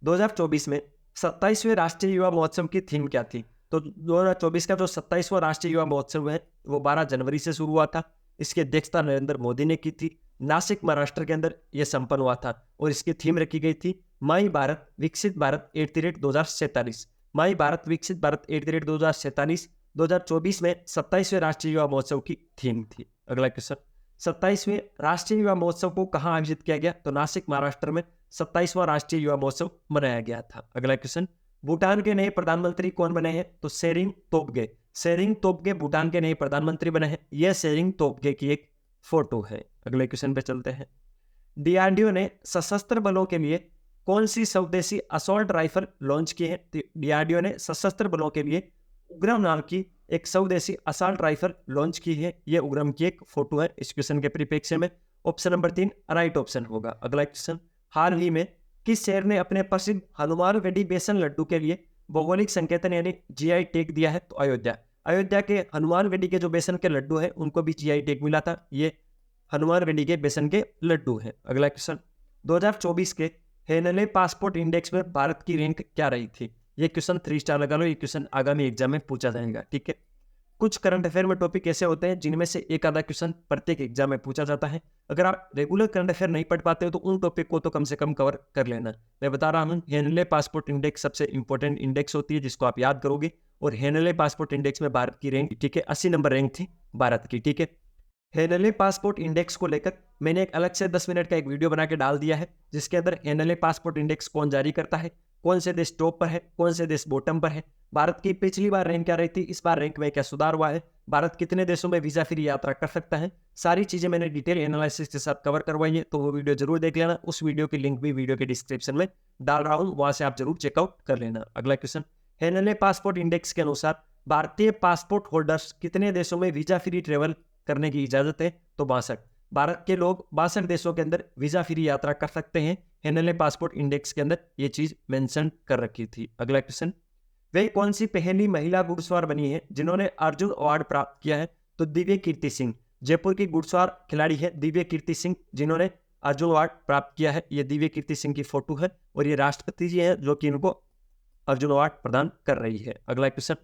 2024 में 27वें राष्ट्रीय युवा महोत्सव की थीम क्या थी? तो 2024 का जो 27वां राष्ट्रीय युवा महोत्सव है वो 12 जनवरी से शुरू हुआ था। इसकी अध्यक्षता नरेंद्र मोदी ने की थी। नासिक महाराष्ट्र के अंदर यह संपन्न हुआ था और इसकी थीम रखी गई थी माई भारत विकसित भारत @2047। माई भारत विकसित भारत @2047 2024 में 27वें राष्ट्रीय युवा महोत्सव की थीम थी। अगला क्वेश्चन, 27वें राष्ट्रीय युवा महोत्सव को कहाँ आयोजित किया गया? तो नासिक महाराष्ट्र में 27वां राष्ट्रीय युवा महोत्सव मनाया गया था। अगला क्वेश्चन, भूटान के नए प्रधानमंत्री कौन बने हैं? तो सेरिंग तोब्गे। सेरिंग तोब्गे भूटान के नए प्रधानमंत्री बने हैं। यह सेरिंग तोब्गे की एक फोटो है। अगले क्वेश्चन पे चलते हैं। डीआरडीओ ने सशस्त्र बलों के लिए कौन सी स्वदेशी असॉल्ट राइफल लॉन्च की है? डीआरडीओ ने सशस्त्र बलों के लिए उग्रम नाम की एक स्वदेशी असॉल्ट राइफल लॉन्च की है। यह उग्रम की एक फोटो है। इस क्वेश्चन के परिप्रेक्ष्य में ऑप्शन नंबर 3 राइट ऑप्शन होगा। अगला क्वेश्चन, हाल ही में किस शहर ने अपने प्रसिद्ध हनुमान वेडी बेसन लड्डू के लिए भौगोलिक संकेतन यानी जीआई टैग दिया है? तो अयोध्या। अयोध्या के हनुमान वेडी के जो बेसन के लड्डू है उनको भी जीआई टैग मिला था। ये हनुमान वेडी के बेसन के लड्डू है। अगला क्वेश्चन, 2024 के हेनले पासपोर्ट इंडेक्स में भारत की रैंक क्या रही थी? ये क्वेश्चन 3 स्टार लगा लो, ये क्वेश्चन आगामी एग्जाम में पूछा जाएगा। ठीक है, कुछ करंट अफेयर में टॉपिक ऐसे होते हैं जिनमें से एक आधा क्वेश्चन प्रत्येक एग्जाम में पूछा जाता है। अगर आप रेगुलर करंट अफेयर नहीं पढ़ पाते हो तो उन टॉपिक को तो कम से कम कवर कर लेना। मैं बता रहा हूँ, हेनले पासपोर्ट इंडेक्स सबसे इंपॉर्टेंट इंडेक्स होती है जिसको आप याद करोगे। और हेनले पासपोर्ट इंडेक्स में भारत की रैंक, ठीक है, 80 नंबर रैंक थी भारत की। ठीक है, हेनले पासपोर्ट इंडेक्स को लेकर मैंने एक अलग से 10 मिनट का एक वीडियो बना के डाल दिया है जिसके अंदर हेनले पासपोर्ट इंडेक्स कौन जारी करता है, कौन से देश टॉप पर है, कौन से देश बॉटम पर है, भारत की पिछली बार रैंक क्या रही थी, इस बार रैंक में क्या सुधार हुआ है, भारत कितने देशों में वीजा फ्री यात्रा कर सकता है, सारी चीजें मैंने डिटेल एनालिसिस के साथ कवर करवाई है। तो वो वीडियो जरूर देख लेना। उस वीडियो की लिंक भी वीडियो के डिस्क्रिप्शन में डाल रहा हूँ, वहां से आप जरूर चेकआउट कर लेना। अगला क्वेश्चन, हेनले पासपोर्ट इंडेक्स के अनुसार भारतीय पासपोर्ट होल्डर्स कितने देशों में वीजा फ्री ट्रेवल करने की इजाजत है? तो 62। भारत के लोग 62 देशों के अंदर वीजा फ्री यात्रा कर सकते हैं। हेनले पासपोर्ट इंडेक्स के अंदर ये चीज मेंशन कर रखी थी। अगला क्वेश्चन, वे कौन सी पहली महिला घुड़सवार बनी है जिन्होंने अर्जुन अवार्ड प्राप्त किया है? तो दिव्य कीर्ति सिंह। जयपुर की घुड़सवार खिलाड़ी है दिव्य कीर्ति सिंह जिन्होंने अर्जुन अवार्ड प्राप्त किया है। ये दिव्य कीर्ति सिंह की फोटो है और ये राष्ट्रपति जी है जो कि इनको अर्जुन अवार्ड प्रदान कर रही है। अगला क्वेश्चन,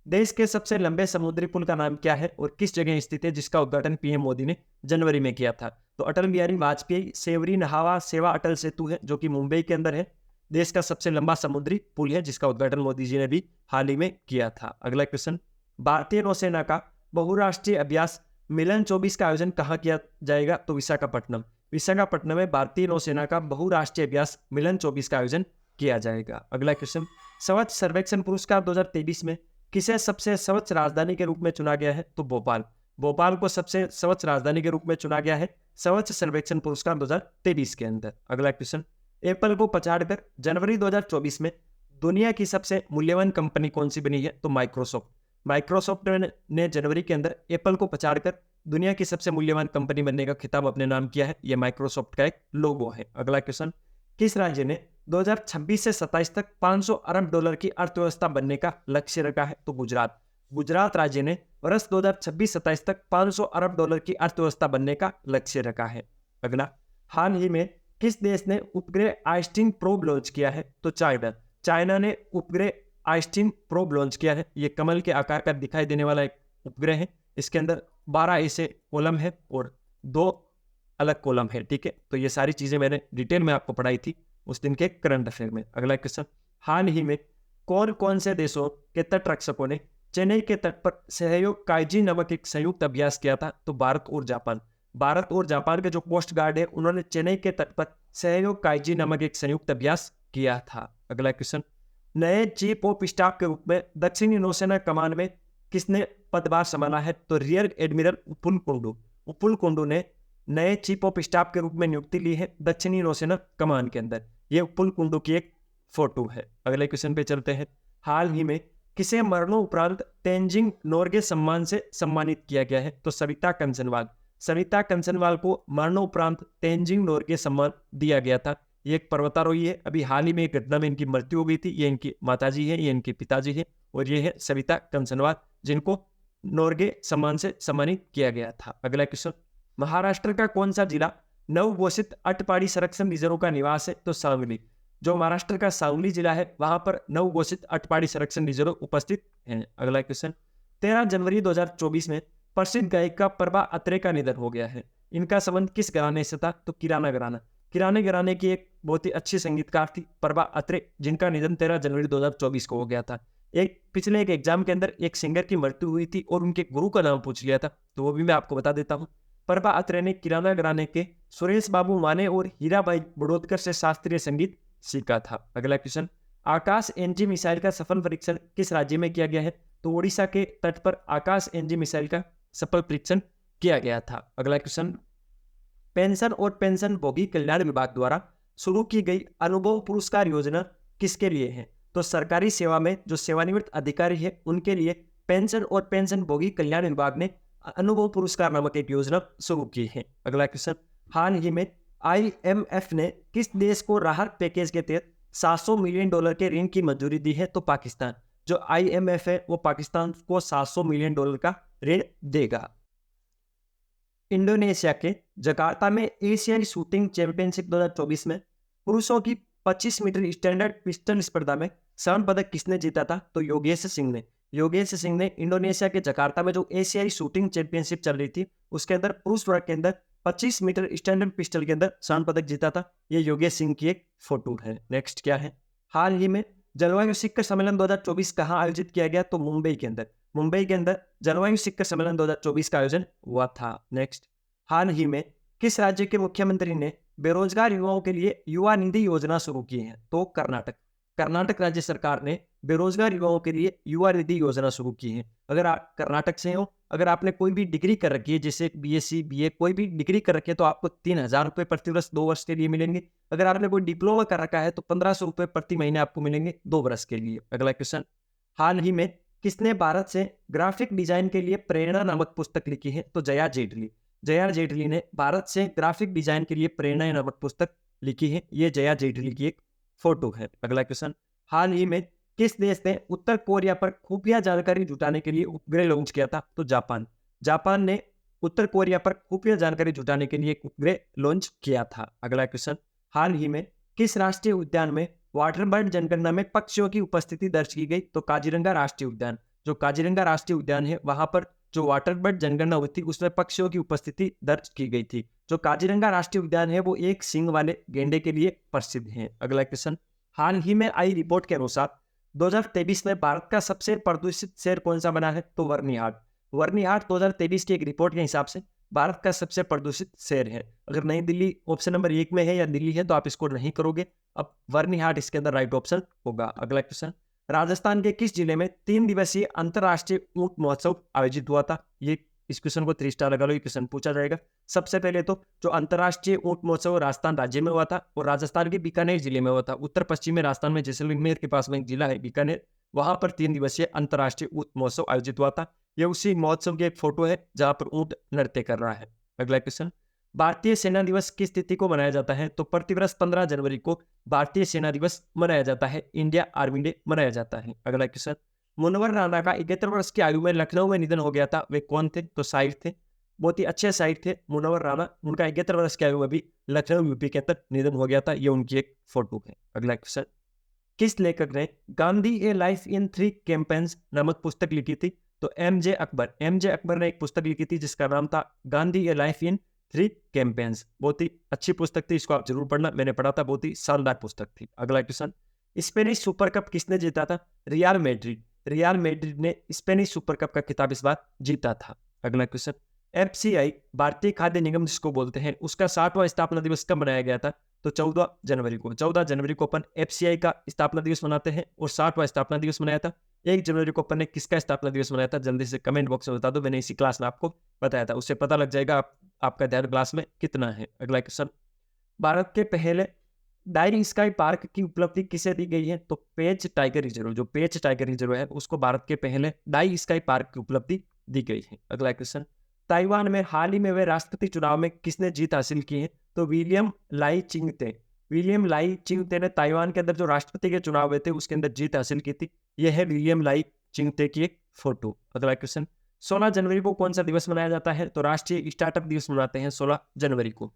देश के सबसे लंबे समुद्री पुल का नाम क्या है और किस जगह स्थित है जिसका उद्घाटन पीएम मोदी ने जनवरी में किया था? तो अटल बिहारी वाजपेयी सेवरी नहावा सेवा अटल सेतु है जो कि मुंबई के अंदर है। देश का सबसे लंबा समुद्री पुल है जिसका उद्घाटन मोदी जी ने भी हाल ही में किया था। अगला क्वेश्चन, भारतीय नौसेना का बहुराष्ट्रीय अभ्यास मिलन 24 का आयोजन कहाँ किया जाएगा? तो विशाखापट्टनम। विशाखापट्टनम में भारतीय नौसेना का बहुराष्ट्रीय अभ्यास मिलन 24 का आयोजन किया जाएगा। अगला क्वेश्चन, स्वच्छ सर्वेक्षण पुरस्कार 2023 में किसे सबसे स्वच्छ राजधानी के रूप में चुना गया है? तो भोपाल। भोपाल को सबसे स्वच्छ राजधानी के रूप में चुना गया है स्वच्छ सर्वेक्षण पुरस्कार 2023 के अंदर। अगला क्वेश्चन, एप्पल को पछाड़कर जनवरी 2024 में दुनिया की सबसे मूल्यवान कंपनी कौन सी बनी है? तो माइक्रोसॉफ्ट। माइक्रोसॉफ्ट ने जनवरी के अंदर एप्पल को पछाड़कर दुनिया की सबसे मूल्यवान कंपनी बनने का खिताब अपने नाम किया है। यह माइक्रोसॉफ्ट का एक लोगो है। अगला क्वेश्चन, किस राज्य ने 2026 से 27 तक 500 अरब डॉलर की अर्थव्यवस्था बनने का लक्ष्य रखा है? तो गुजरात। गुजरात राज्य ने वर्ष 2026-27 तक 500 अरब डॉलर की अर्थव्यवस्था बनने का लक्ष्य रखा है। अगला, हाल ही में किस देश ने उपग्रह आइस्टीन प्रोब लॉन्च किया है? तो चाइना। चाइना ने उपग्रह आइस्टीन प्रोब लॉन्च किया है। यह कमल के आकार का दिखाई देने वाला एक उपग्रह है। इसके अंदर 12 ऐसे कॉलम है और 2 अलग कॉलम है। ठीक है, तो ये सारी चीजें मैंने डिटेल में आपको पढ़ाई थी उस दिन के करंट अफेयर में। अगला क्वेश्चन, हाल ही में कौन कौन से देशों के तट रक्षकों ने चेन्नई के तट पर सहयोग काइजी नामक एक संयुक्त अभ्यास किया था? तो भारत और जापान। भारत और जापान के जो कोस्ट गार्ड है उन्होंने चेन्नई के तट पर सहयोग काइजी नामक एक संयुक्त अभ्यास किया था। अगला क्वेश्चन, नए चीफ ऑफ स्टाफ के रूप में दक्षिणी नौसेना कमान में किसने पदभार संभाला है? तो रियर एडमिरल उपुल कुंडू। उपुल कुंडू ने नए चीफ ऑफ स्टाफ के रूप में नियुक्ति ली है दक्षिणी नौसेना कमान के अंदर। ये उपुल कुंडू की एक फोटो है। अगले क्वेश्चन पे चलते हैं। हाल ही में किसे मरणोपरांत तेंजिंग नोर्गे सम्मान से सम्मानित किया गया है? तो सविता कंचनवाल। सविता कंचनवाल को मरणोपरांत तेंजिंग नोर्गे सम्मान दिया गया था। ये एक पर्वतारोही है। अभी हाल ही में एक घटना में इनकी मृत्यु हो गई थी। ये इनकी माताजी है, ये इनके पिताजी है, और ये है सविता कंचनवाल, जिनको नोर्गे सम्मान से सम्मानित किया गया था। अगला क्वेश्चन, महाराष्ट्र का कौन सा जिला नवघोषित अटपाड़ी संरक्षण रिजर्व का निवास है? तो सांगली। जो महाराष्ट्र का सांगली जिला है वहां पर नवघोषित अटपाड़ी संरक्षण रिजर्व उपस्थित है। अगला क्वेश्चन, 13 जनवरी 2024 में प्रसिद्ध गायिका प्रभा अत्रे का निधन हो गया है। इनका संबंध किस घराने से था? तो किराना घराना। किराने घराने की एक बहुत ही अच्छी संगीतकार थी प्रभा अत्रे, जिनका निधन 13 जनवरी 2024 को हो गया था। पिछले एक एग्जाम के अंदर एक सिंगर की मृत्यु हुई थी और उनके गुरु का नाम पूछ लिया था, तो वो भी मैं आपको बता देता हूँ। प्रभा अत्रे ने किराना घराने के सुरेश बाबू माने और हीराबाई बड़ोदकर से शास्त्रीय संगीत सीखा था। अगला क्वेश्चन, आकाश एनजी मिसाइल का सफल परीक्षण किस राज्य में किया गया है? तो ओडिशा के तट पर आकाश एनजी मिसाइल का सफल परीक्षण किया गया था। अगला क्वेश्चन, पेंशन और पेंशन भोगी कल्याण विभाग द्वारा शुरू की गई अनुभव पुरस्कार योजना किसके लिए है? तो सरकारी सेवा में जो सेवानिवृत्त अधिकारी है उनके लिए पेंशन और पेंशन भोगी कल्याण विभाग ने अनुभव पुरस्कार नामक एक योजना शुरू की है। अगला क्वेश्चन, हाल ही में IMF ने किस देश को राहत पैकेज के तहत $700 मिलियन के ऋण की मंजूरी दी है? तो पाकिस्तान। जो IMF है वो पाकिस्तान को $700 मिलियन का ऋण देगा। इंडोनेशिया के जकार्ता में एशियाई शूटिंग चैंपियनशिप 2024 में पुरुषों की 25 मीटर स्टैंडर्ड पिस्टल स्पर्धा में स्वर्ण पदक किसने जीता था? तो योगेश सिंह ने। योगेश सिंह ने इंडोनेशिया के जकार्ता में जो एशियाई शूटिंग चैंपियनशिप चल रही थी उसके अंदर पुरुष वर्ग के अंदर 25 मीटर स्टैंडर्ड पिस्टल के अंदर स्वर्ण पदक जीता था। ये योगेश सिंह की एक फोटो है। नेक्स्ट क्या है, हाल ही में जलवायु शिखर सम्मेलन 2024 कहाँ आयोजित किया गया? तो मुंबई के अंदर। मुंबई के अंदर जलवायु शिखर सम्मेलन 2024 का आयोजन हुआ था। नेक्स्ट, हाल ही में किस राज्य के मुख्यमंत्री ने बेरोजगार युवाओं के लिए युवा निधि योजना शुरू की है? तो कर्नाटक। कर्नाटक राज्य सरकार ने बेरोजगार युवाओं के लिए युवा निधि योजना शुरू की है। अगर आप कर्नाटक से हो, अगर आपने कोई भी डिग्री कर रखी है, जैसे BSc BA कोई भी डिग्री कर रखी है, तो आपको 3,000 रुपये प्रति वर्ष 2 वर्ष के लिए मिलेंगे। अगर आपने कोई डिप्लोमा कर रखा है तो 1,500 रुपये प्रति महीने आपको मिलेंगे 2 वर्ष के लिए। अगला क्वेश्चन, हाल ही में किसने भारत से ग्राफिक डिजाइन के लिए प्रेरणा नामक पुस्तक लिखी है? तो जया जेटली। जया जेटली ने भारत से ग्राफिक डिजाइन के लिए प्रेरणा नामक पुस्तक लिखी है। ये जया जेटली की एक फोटो है। अगला क्वेश्चन, हाल ही में किस देश ने उत्तर कोरिया पर खुफिया जानकारी जुटाने के लिए उपग्रह लॉन्च किया था? तो जापान। जापान ने उत्तर कोरिया पर खुफिया जानकारी जुटाने के लिए एक उपग्रह लॉन्च किया था। अगला क्वेश्चन, हाल ही में किस राष्ट्रीय उद्यान में वाटर बर्ड जनगणना में पक्षियों की उपस्थिति दर्ज की गई? तो काजीरंगा राष्ट्रीय उद्यान। जो काजीरंगा राष्ट्रीय उद्यान है वहां पर जो वाटर बर्ड जनगणना हुई थी उसमें पक्षियों की उपस्थिति दर्ज की गई थी। जो काजीरंगा राष्ट्रीय उद्यान है वो एक सींग वाले गेंडे के लिए प्रसिद्ध है। अगला क्वेश्चन, हाल ही में आई रिपोर्ट के अनुसार 2023 में भारत का सबसे प्रदूषित शहर कौन सा बना है? तो वर्निहाट। वर्निहाट 2023 की एक रिपोर्ट के हिसाब से भारत का सबसे प्रदूषित शहर है। अगर नई दिल्ली ऑप्शन नंबर 1 में है या दिल्ली है तो आप इसको नहीं करोगे, अब वर्निहाट इसके अंदर राइट ऑप्शन होगा। अगला क्वेश्चन, राजस्थान के किस जिले में 3 दिवसीय अंतरराष्ट्रीय ऊंट महोत्सव आयोजित हुआ था? ये इस क्वेश्चन को 3 स्टार लगा लो, ये क्वेश्चन पूछा जाएगा। सबसे पहले तो जो अंतरराष्ट्रीय ऊंट महोत्सव राजस्थान राज्य में हुआ था और राजस्थान के बीकानेर जिले में हुआ था। उत्तर पश्चिमी राजस्थान में जैसलमेर के पास में एक जिला है बीकानेर, वहां पर 3 दिवसीय अंतरराष्ट्रीय ऊंट महोत्सव आयोजित हुआ था। यह उसी महोत्सव की एक फोटो है जहां पर ऊंट नृत्य कर रहा है। अगला क्वेश्चन, भारतीय सेना दिवस किस तिथि को मनाया जाता है? तो प्रतिवर्ष 15 जनवरी को भारतीय सेना दिवस मनाया जाता है, इंडिया आर्मी डे मनाया जाता है। अगला क्वेश्चन, मुनव्वर राणा का 71 वर्ष की आयु में लखनऊ में निधन हो गया था, वे कौन थे? तो शायर थे, बहुत ही अच्छे शायर थे मुनव्वर राणा। उनका 71 वर्ष की आयु में भी लखनऊ यूपी के अंदर निधन हो गया था। ये उनकी एक फोटो है। अगला क्वेश्चन, किस लेखक ने गांधी ए लाइफ इन 3 कैंपेन्स नामक पुस्तक लिखी थी? तो MJ अकबर। MJ अकबर ने एक पुस्तक लिखी थी जिसका नाम था गांधी ए लाइफ इन 3 कैंपेन्स। बहुत ही अच्छी पुस्तक थी, इसको आप जरूर पढ़ना, मैंने पढ़ा था, बहुत ही शानदार पुस्तक थी। अगला क्वेश्चन, स्पेनिश सुपर कप किसने जीता था? Real Madrid. रियल मैड्रिड ने स्पेनिश सुपर कप का खिताब इस बार जीता था। अगला क्वेश्चन, FCI भारतीय खाद्य निगम जिसको बोलते हैं उसका 60वां स्थापना दिवस कब मनाया गया था? तो 14 जनवरी को। 14 जनवरी को अपन FCI का स्थापना दिवस मनाते हैं और 60वां स्थापना दिवस मनाया था। 1 जनवरी को अपन ने किसका स्थापना दिवस मनाया था, जल्दी से कमेंट बॉक्स में बता दो, मैंने इसी क्लास में आपको बताया था, उससे पता लग जाएगा आपका ध्यान क्लास में कितना है। अगला क्वेश्चन, भारत के पहले डायरी स्काई पार्क की उपलब्धि किसे दी गई है, तो पेंच टाइगर रिजर्व, जो पेंच टाइगर रिजर्व है उसको भारत के पहले डाई स्काई पार्क की उपलब्धि दी गई है। अगला क्वेश्चन, ताइवान में हाल ही में हुए राष्ट्रपति चुनाव में किसने जीत हासिल की है, तो विलियम लाई चिंगते। विलियम लाई चिंगते ने ताइवान के अंदर जो राष्ट्रपति के चुनाव हुए थे उसके अंदर जीत हासिल की थी। यह है विलियम लाई चिंगते की एक फोटो। अगला क्वेश्चन, 16 जनवरी को कौन सा दिवस मनाया जाता है, तो राष्ट्रीय स्टार्टअप दिवस मनाते हैं 16 जनवरी को।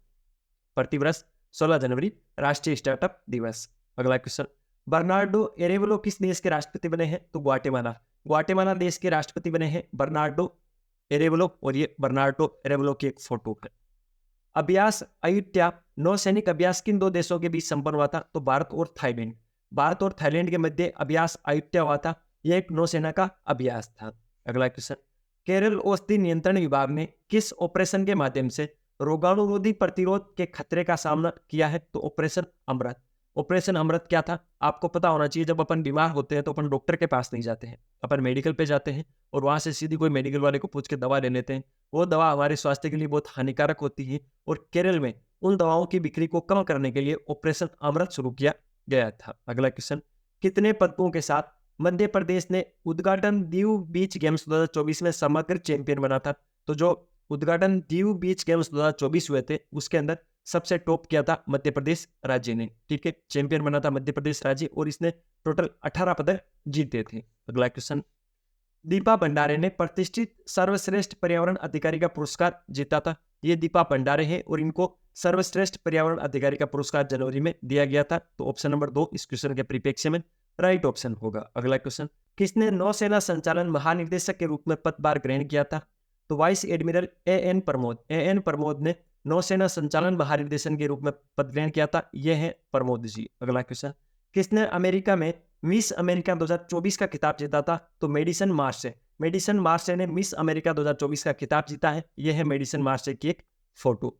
प्रतिवर्ष 16 जनवरी राष्ट्रीय स्टार्टअप दिवस। अगला क्वेश्चन, बर्नार्डो एरेवलो किस देश के राष्ट्रपति बने हैं, तो ग्वाटेमाला। ग्वाटेमाला देश के राष्ट्रपति बने हैं बर्नार्डो एरेवलो, और ये बर्नार्डो एरेवलो की एक फोटो है। अभ्यास अयुत्या नौसैनिक अभ्यास किन 2 देशों के बीच संपन्न हुआ था, तो भारत और थाईलैंड। भारत और थाईलैंड के मध्य अभ्यास अयुत्या हुआ था, यह एक नौसेना का अभ्यास था। अगला क्वेश्चन, केरल औषधि नियंत्रण विभाग ने किस ऑपरेशन के माध्यम से रोगाणुरोधी प्रतिरोध के खतरे का सामना किया है, तो ऑपरेशन अमृत। ऑपरेशन अमृत क्या था, आपको पता होना चाहिए। जब अपन बीमार होते हैं तो अपन डॉक्टर के पास नहीं जाते हैं, अपन मेडिकल पे जाते हैं और वहां से सीधी कोई मेडिकल वाले को पूछ के दवा ले लेते हैं। वो दवा हमारे स्वास्थ्य के लिए बहुत हानिकारक होती है, और केरल में उन दवाओं की बिक्री को कम करने के लिए ऑपरेशन अमृत शुरू किया गया था। अगला क्वेश्चन, कितने पदकों के साथ मध्य प्रदेश ने उद्घाटन दीव बीच गेम्स 2024 में समग्र चैंपियन बना था, तो जो उद्घाटन दीव बीच गेम्स 2024 हुए थे उसके अंदर सबसे टॉप किया था मध्य प्रदेश राज्य ने। ठीक है, चैंपियन बना था मध्य प्रदेश राज्य और इसने टोटल 18 पदक जीते थे। अगला क्वेश्चन, दीपा भंडारे ने प्रतिष्ठित सर्वश्रेष्ठ पर्यावरण अधिकारी का पुरस्कार जीता था। ये दीपा भंडारे हैं और इनको सर्वश्रेष्ठ पर्यावरण अधिकारी का पुरस्कार जनवरी में दिया गया था। तो ऑप्शन नंबर 2 इस क्वेश्चन के परिप्रेक्ष्य में राइट ऑप्शन होगा। अगला क्वेश्चन, किसने नौसेना संचालन महानिदेशक के रूप में पदभार ग्रहण किया था, तो vice admiral AN Pramod. AN Pramod ने नौसेना संचालन महानिदेशक के रूप में पद ग्रहण किया था, यह है प्रमोद जी। अगला क्वेश्चन, किसने अमेरिका में मिस अमेरिका 2024 का खिताब जीता था, तो मेडिसन मार्शे। मेडिसन मार्शे ने मिस अमेरिका 2024 का खिताब जीता है, यह है मेडिसन मार्शे की एक फोटो।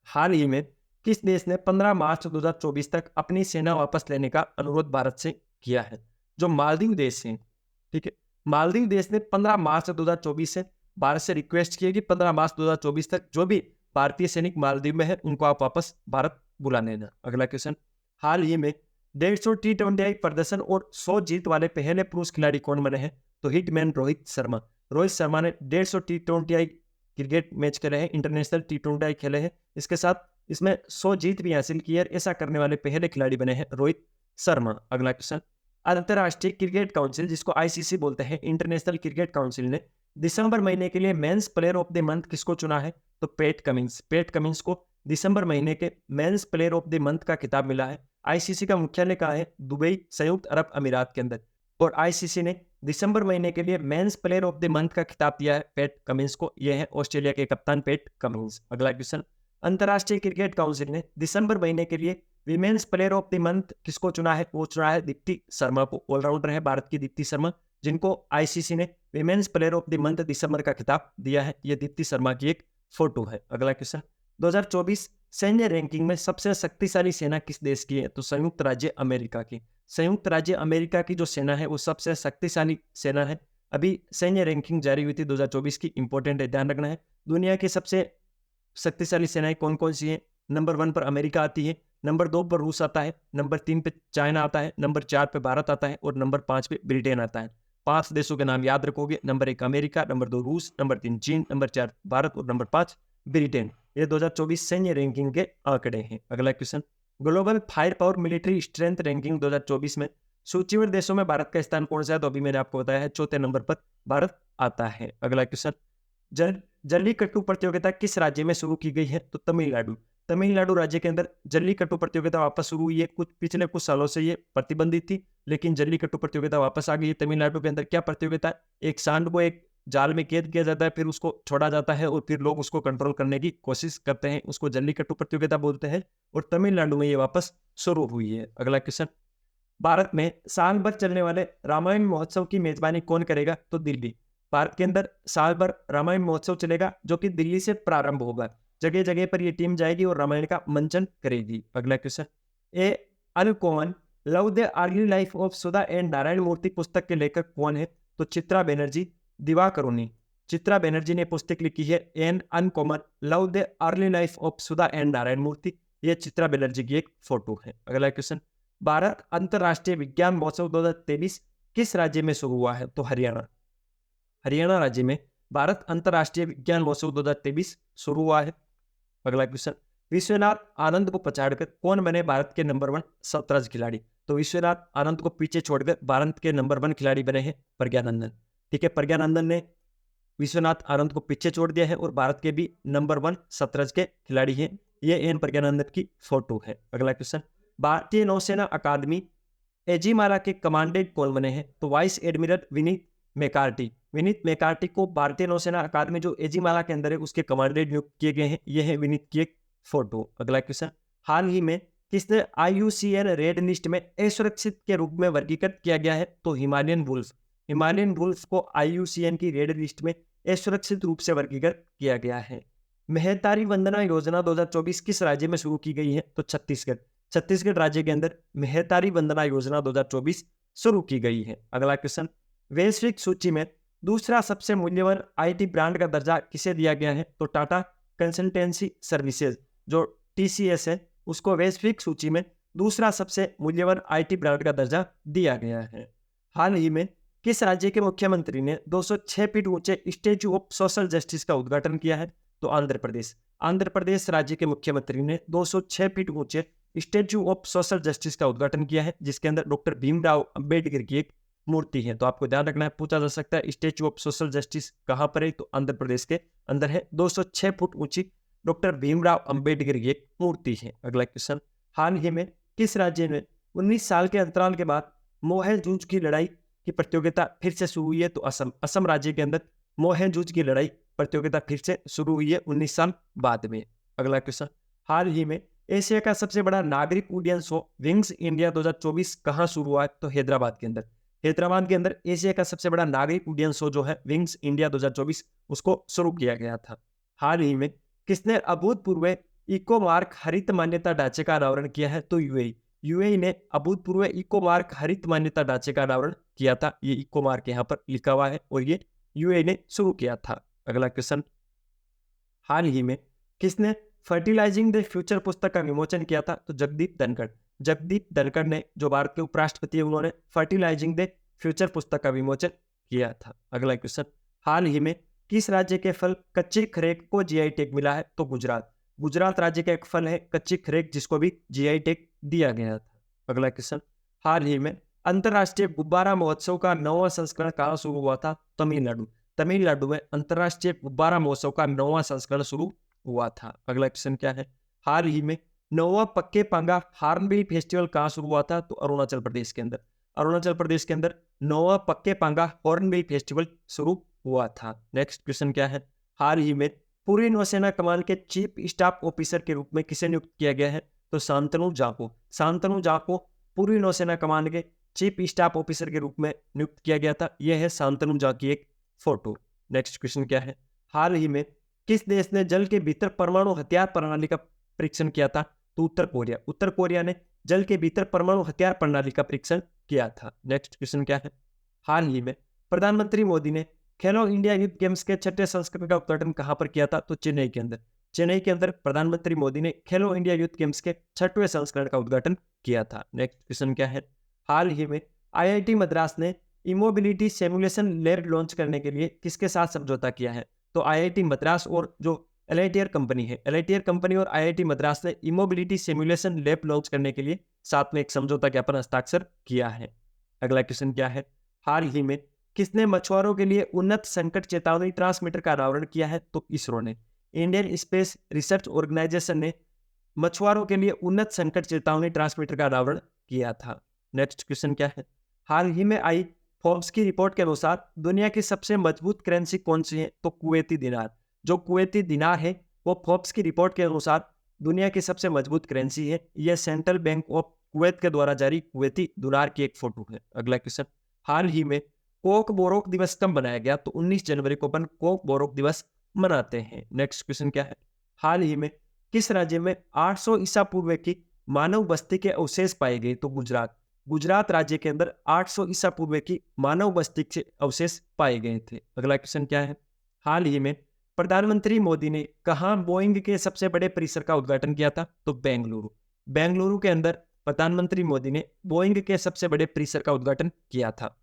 हाल ही में किस देश ने 15 मार्च 2024 तक अपनी सेना वापस लेने का अनुरोध भारत से किया है, जो मालदीव देश है। ठीक है, मालदीव देश ने 15 मार्च 2024 से भारत से रिक्वेस्ट की है कि 15 मार्च 2024 तक जो भी भारतीय सैनिक मालदीव में है उनको आप वापस भारत बुला लेना। अगला क्वेश्चन, हाल ही में 150 T20I प्रदर्शन और 100 जीत वाले पहले पुरुष खिलाड़ी कौन बने हैं, तो हिटमैन रोहित शर्मा। रोहित शर्मा ने 150 T20I क्रिकेट मैच खेले हैं, इंटरनेशनल T20I खेले हैं, इसके साथ इसमें 100 जीत भी हासिल की है। ऐसा करने वाले पहले खिलाड़ी बने हैं रोहित शर्मा। अगला क्वेश्चन, अंतरराष्ट्रीय क्रिकेट काउंसिल जिसको ICC बोलते हैं, इंटरनेशनल क्रिकेट काउंसिल ने दिसंबर महीने के लिए men's player of the month किसको चुना है, तो पैट कमिंस। पैट कमिंस को दिसंबर महीने के men's player of the month का खिताब मिला है। ICC का मुख्यालय कहाँ है, दुबई, संयुक्त अरब अमीरात के अंदर, और ICC ने दिसंबर महीने के लिए men's player of the month का खिताब दिया है पैट कमिंस को। यह है ऑस्ट्रेलिया के कप्तान पैट कमिंस। अगला क्वेश्चन, अंतरराष्ट्रीय क्रिकेट काउंसिल ने दिसंबर महीने के लिए women's player of the month किसको चुना है, वो चुना है दीप्ति शर्मा को। ऑलराउंडर है भारत की दीप्ति शर्मा, जिनको ICC ने women's player of the month दिसंबर का खिताब दिया है। यह दीप्ति शर्मा की एक फोटो है। अगला क्वेश्चन, 2024 सैन्य रैंकिंग में सबसे शक्तिशाली सेना किस देश की है, तो संयुक्त राज्य अमेरिका की। संयुक्त राज्य अमेरिका की जो सेना है वो सबसे शक्तिशाली सेना है। अभी सैन्य रैंकिंग जारी हुई थी 2024 की, इंपॉर्टेंट है, ध्यान रखना है। दुनिया की सबसे शक्तिशाली सेनाएं कौन कौन सी है, नंबर 1 पर अमेरिका आती है, नंबर 2 पर रूस आता है, नंबर 3 पे चाइना आता है, नंबर 4 पे भारत आता है और नंबर 5 पे ब्रिटेन आता है। 5 देशों के नाम याद रखोगे, नंबर 1 अमेरिका, नंबर 2 रूस, नंबर 3 चीन, नंबर 4 भारत और नंबर 5 ब्रिटेन। ये 2024 सैन्य रैंकिंग के आंकड़े हैं। अगला question, global fire power military strength ranking 2024 में सूचीबद्ध देशों में भारत का स्थान कौन सा है, तो अभी मैंने आपको बताया है 4थे नंबर पर भारत आता है। अगला क्वेश्चन, जल्लीकट्टू प्रतियोगिता किस राज्य में शुरू की गई है, तो तमिलनाडु। तमिलनाडु राज्य के अंदर जल्लीकट्टू प्रतियोगिता वापस शुरू हुई है। पिछले कुछ सालों से ये प्रतिबंधित थी, लेकिन जल्लीकट्टू प्रतियोगिता वापस आ गई है तमिलनाडु के अंदर। क्या प्रतियोगिता है, एक सांड को एक जाल में कैद किया जाता है, फिर उसको छोड़ा जाता है और फिर लोग उसको कंट्रोल करने की कोशिश करते हैं, उसको जल्लीकट्टू प्रतियोगिता बोलते हैं, और तमिलनाडु में ये वापस शुरू हुई है। अगला क्वेश्चन, भारत में साल भर चलने वाले रामायण महोत्सव की मेजबानी कौन करेगा, तो दिल्ली। भारत के अंदर साल भर रामायण महोत्सव चलेगा जो कि दिल्ली से प्रारंभ होगा। जगह जगह पर ये टीम जाएगी और रामायण का मंचन करेगी। अगला question, a uncommon love the early life of Sudha and Narayan Murthy पुस्तक के लेखक कौन है? तो चित्रा बनर्जी, दिवाकरुणी। चित्रा बनर्जी ने पुस्तक लिखी है an uncommon love the early life of Sudha and Narayan Murthy. यह चित्रा बनर्जी की एक फोटो है। अगला क्वेश्चन, भारत अंतरराष्ट्रीय विज्ञान महोत्सव 2023 किस राज्य में शुरू हुआ है? तो हरियाणा। हरियाणा राज्य में भारत अंतरराष्ट्रीय विज्ञान महोत्सव 2023 शुरू हुआ है। अगला क्वेश्चन, विश्वनाथ आनंद को पछाड़कर कौन बने भारत के नंबर 1 शतरंज खिलाड़ी? तो विश्वनाथ आनंद को पीछे छोड़कर भारत के नंबर 1 खिलाड़ी बने हैं प्रज्ञानंदन। ठीक है, प्रज्ञानंदन ने विश्वनाथ आनंद को पीछे छोड़ दिया है और भारत के भी नंबर 1 शतरंज के खिलाड़ी हैं। ये एन प्रज्ञानंदन की फोटो है। अगला क्वेश्चन, भारतीय नौसेना अकादमी एजीमाला के कमांडेंट कौन बने हैं? तो vice admiral Vineet McCarthy. Vineet McCarthy को भारतीय नौसेना अकादमी जो एजीमाला के अंदर है उसके कमांडेंट नियुक्त किए गए हैं। यह है विनीत की एक फोटो। अगला क्वेश्चन, हाल ही में किसने IUCN रेड लिस्ट में असुरक्षित के रूप में वर्गीकृत किया गया है? तो हिमालयन वुल्फ। हिमालयन वुल्फ को IUCN की रेड लिस्ट में असुरक्षित रूप से वर्गीकृत किया गया है। मेहतारी वंदना योजना 2024 किस राज्य में शुरू की गई है? तो छत्तीसगढ़। छत्तीसगढ़ राज्य के अंदर मेहतारी वंदना योजना 2024 शुरू की गई है। अगला क्वेश्चन, वैश्विक सूची में दूसरा सबसे मूल्यवान IT ब्रांड का दर्जा किसे दिया गया है? तो टाटा कंसल्टेंसी सर्विसेज जो TCS है उसको वैश्विक सूची में दूसरा सबसे मूल्यवान IT ब्रांड का दर्जा दिया गया है। हाल ही में किस राज्य के मुख्यमंत्री ने 206 फीट ऊंचे स्टैच्यू ऑफ सोशल जस्टिस का उद्घाटन किया है? तो आंध्र प्रदेश। आंध्र प्रदेश राज्य के मुख्यमंत्री ने 206 फीट ऊंचे स्टैच्यू ऑफ सोशल जस्टिस का उद्घाटन किया है जिसके अंदर डॉक्टर भीमराव अंबेडकर की एक मूर्ति है। तो आपको ध्यान रखना है, पूछा जा सकता है स्टैच्यू ऑफ सोशल जस्टिस कहां पर है? तो आंध्र प्रदेश के अंदर है। 206 फुट ऊंची डॉक्टर भीमराव अंबेडकर की एक मूर्ति है। अगला क्वेश्चन, हाल ही में किस राज्य में 19 साल के अंतराल के बाद मोहन जूझ की लड़ाई की प्रतियोगिता फिर से शुरू हुई है? तो असम। असम राज्य के अंदर मोहन जूझ की लड़ाई प्रतियोगिता फिर से शुरू हुई है 19 साल बाद में। अगला क्वेश्चन, हाल ही में एशिया का सबसे बड़ा नागरिक उड्डयन शो विंग्स इंडिया 2024 कहां शुरू हुआ है? तो हैदराबाद के अंदर। हैदराबाद के अंदर एशिया का सबसे बड़ा नागरिक उड्डयन शो जो है विंग्स इंडिया 2024 उसको शुरू किया गया था। हाल ही में किसने अभूतपूर्व इको मार्क हरित मान्यता ढांचे का अनावरण किया है? तो यूएई ने अभूतपूर्व इको मार्क हरित मान्यता ढांचे का अनावरण किया था। ये इको मार्क यहाँ पर लिखा हुआ है और ये यूएई ने शुरू किया था। अगला क्वेश्चन, हाल ही में किसने फर्टिलाइजिंग द फ्यूचर पुस्तक का विमोचन किया था? तो जगदीप धनखड़। जगदीप धनखड़ ने जो भारत के उपराष्ट्रपति है उन्होंने फर्टिलाइजिंग द फ्यूचर पुस्तक का विमोचन किया था। अगला क्वेश्चन, हाल ही में किस राज्य के फल कच्ची खरेक को GI टैग मिला है? तो गुजरात। गुजरात राज्य का एक फल है कच्ची खरेक जिसको भी GI टैग दिया गया था। अगला क्वेश्चन, हाल ही में अंतरराष्ट्रीय गुब्बारा महोत्सव का 9वां संस्करण कहाँ शुरू हुआ था? तमिलनाडु। तमिलनाडु में अंतरराष्ट्रीय गुब्बारा महोत्सव का 9वां संस्करण शुरू हुआ था। अगला क्वेश्चन क्या है, हाल ही में 9वां पक्के पांगा हार्नबिल फेस्टिवल कहाँ शुरू हुआ था? तो अरुणाचल प्रदेश के अंदर। अरुणाचल प्रदेश के अंदर 9वां पक्के पांगा हॉर्नबिल फेस्टिवल शुरू हुआ था। नेक्स्ट क्वेश्चन क्या है, हाल ही में पूर्वी नौसेना कमान के चीफ स्टाफ ऑफिसर के रूप में किसे नियुक्त किया गया है? तो शांतनु झा को। शांतनु झा को पूर्वी नौसेना कमान के चीफ स्टाफ ऑफिसर के रूप में नियुक्त किया गया था। यह है शांतनु झा की एक फोटो। नेक्स्ट क्वेश्चन क्या है, हाल ही में किस देश ने जल के भीतर परमाणु हथियार प्रणाली का परीक्षण किया था? तो उत्तर कोरिया। उत्तर कोरिया ने जल के भीतर परमाणु हथियार प्रणाली का परीक्षण किया था। नेक्स्ट क्वेश्चन क्या है, हाल ही में प्रधानमंत्री मोदी ने खेलो इंडिया यूथ गेम्स के 6ठे संस्करण का उद्घाटन कहां पर किया था? तो चेन्नई के अंदर। चेन्नई के अंदर प्रधानमंत्री मोदी ने खेलो इंडिया यूथ गेम्स के 6वें संस्करण का उद्घाटन किया था। नेक्स्ट क्वेश्चन क्या है, हाल ही में IIT मद्रास ने इमोबिलिटी सिमुलेशन लैब लॉन्च करने के लिए किसके साथ समझौता किया है? तो IIT मद्रास और जो एलाइटियर कंपनी है, एलाइटियर कंपनी और IIT मद्रास ने इमोबिलिटी सिमुलेशन लैब लॉन्च करने के लिए साथ में एक समझौता ज्ञापन हस्ताक्षर किया है। अगला क्वेश्चन क्या है, हाल ही में किसने मछुआरों के लिए उन्नत संकट चेतावनी ट्रांसमीटर का अनावरण किया है? तो इसरो ने। इंडियन स्पेस रिसर्च ऑर्गेनाइजेशन ने मछुआरों के लिए उन्नत संकट चेतावनी ट्रांसमीटर का अनावरण किया था। नेक्स्ट क्वेश्चन क्या है, हाल ही में आई फोर्ब्स की रिपोर्ट के अनुसार दुनिया की सबसे मजबूत करेंसी कौन सी है? तो कुवैती दिनार। जो कुवैती दिनार है वो फोर्ब्स की रिपोर्ट के अनुसार दुनिया की सबसे मजबूत करेंसी है। यह सेंट्रल बैंक ऑफ कुवैत के द्वारा जारी कुवैती दिनार की एक फोटो है। अगला क्वेश्चन, हाल ही में कोक बोरोक दिवस कब मनाया गया? तो 19 जनवरी को अपन कोक बोरोक दिवस मनाते हैं। नेक्स्ट क्वेश्चन क्या है, हाल ही में किस राज्य में 800 ईसा पूर्व की मानव बस्ती के अवशेष पाए गए? तो गुजरात राज्य के अंदर 800 ईसा पूर्व की मानव बस्ती के अवशेष पाए गए थे। अगला क्वेश्चन क्या है? हाल ही में प्रधानमंत्री मोदी ने कहां बोइंग के सबसे बड़े परिसर का उद्घाटन किया था? तो बेंगलुरु के अंदर प्रधानमंत्री मोदी ने बोइंग के सबसे बड़े परिसर का उद्घाटन किया था।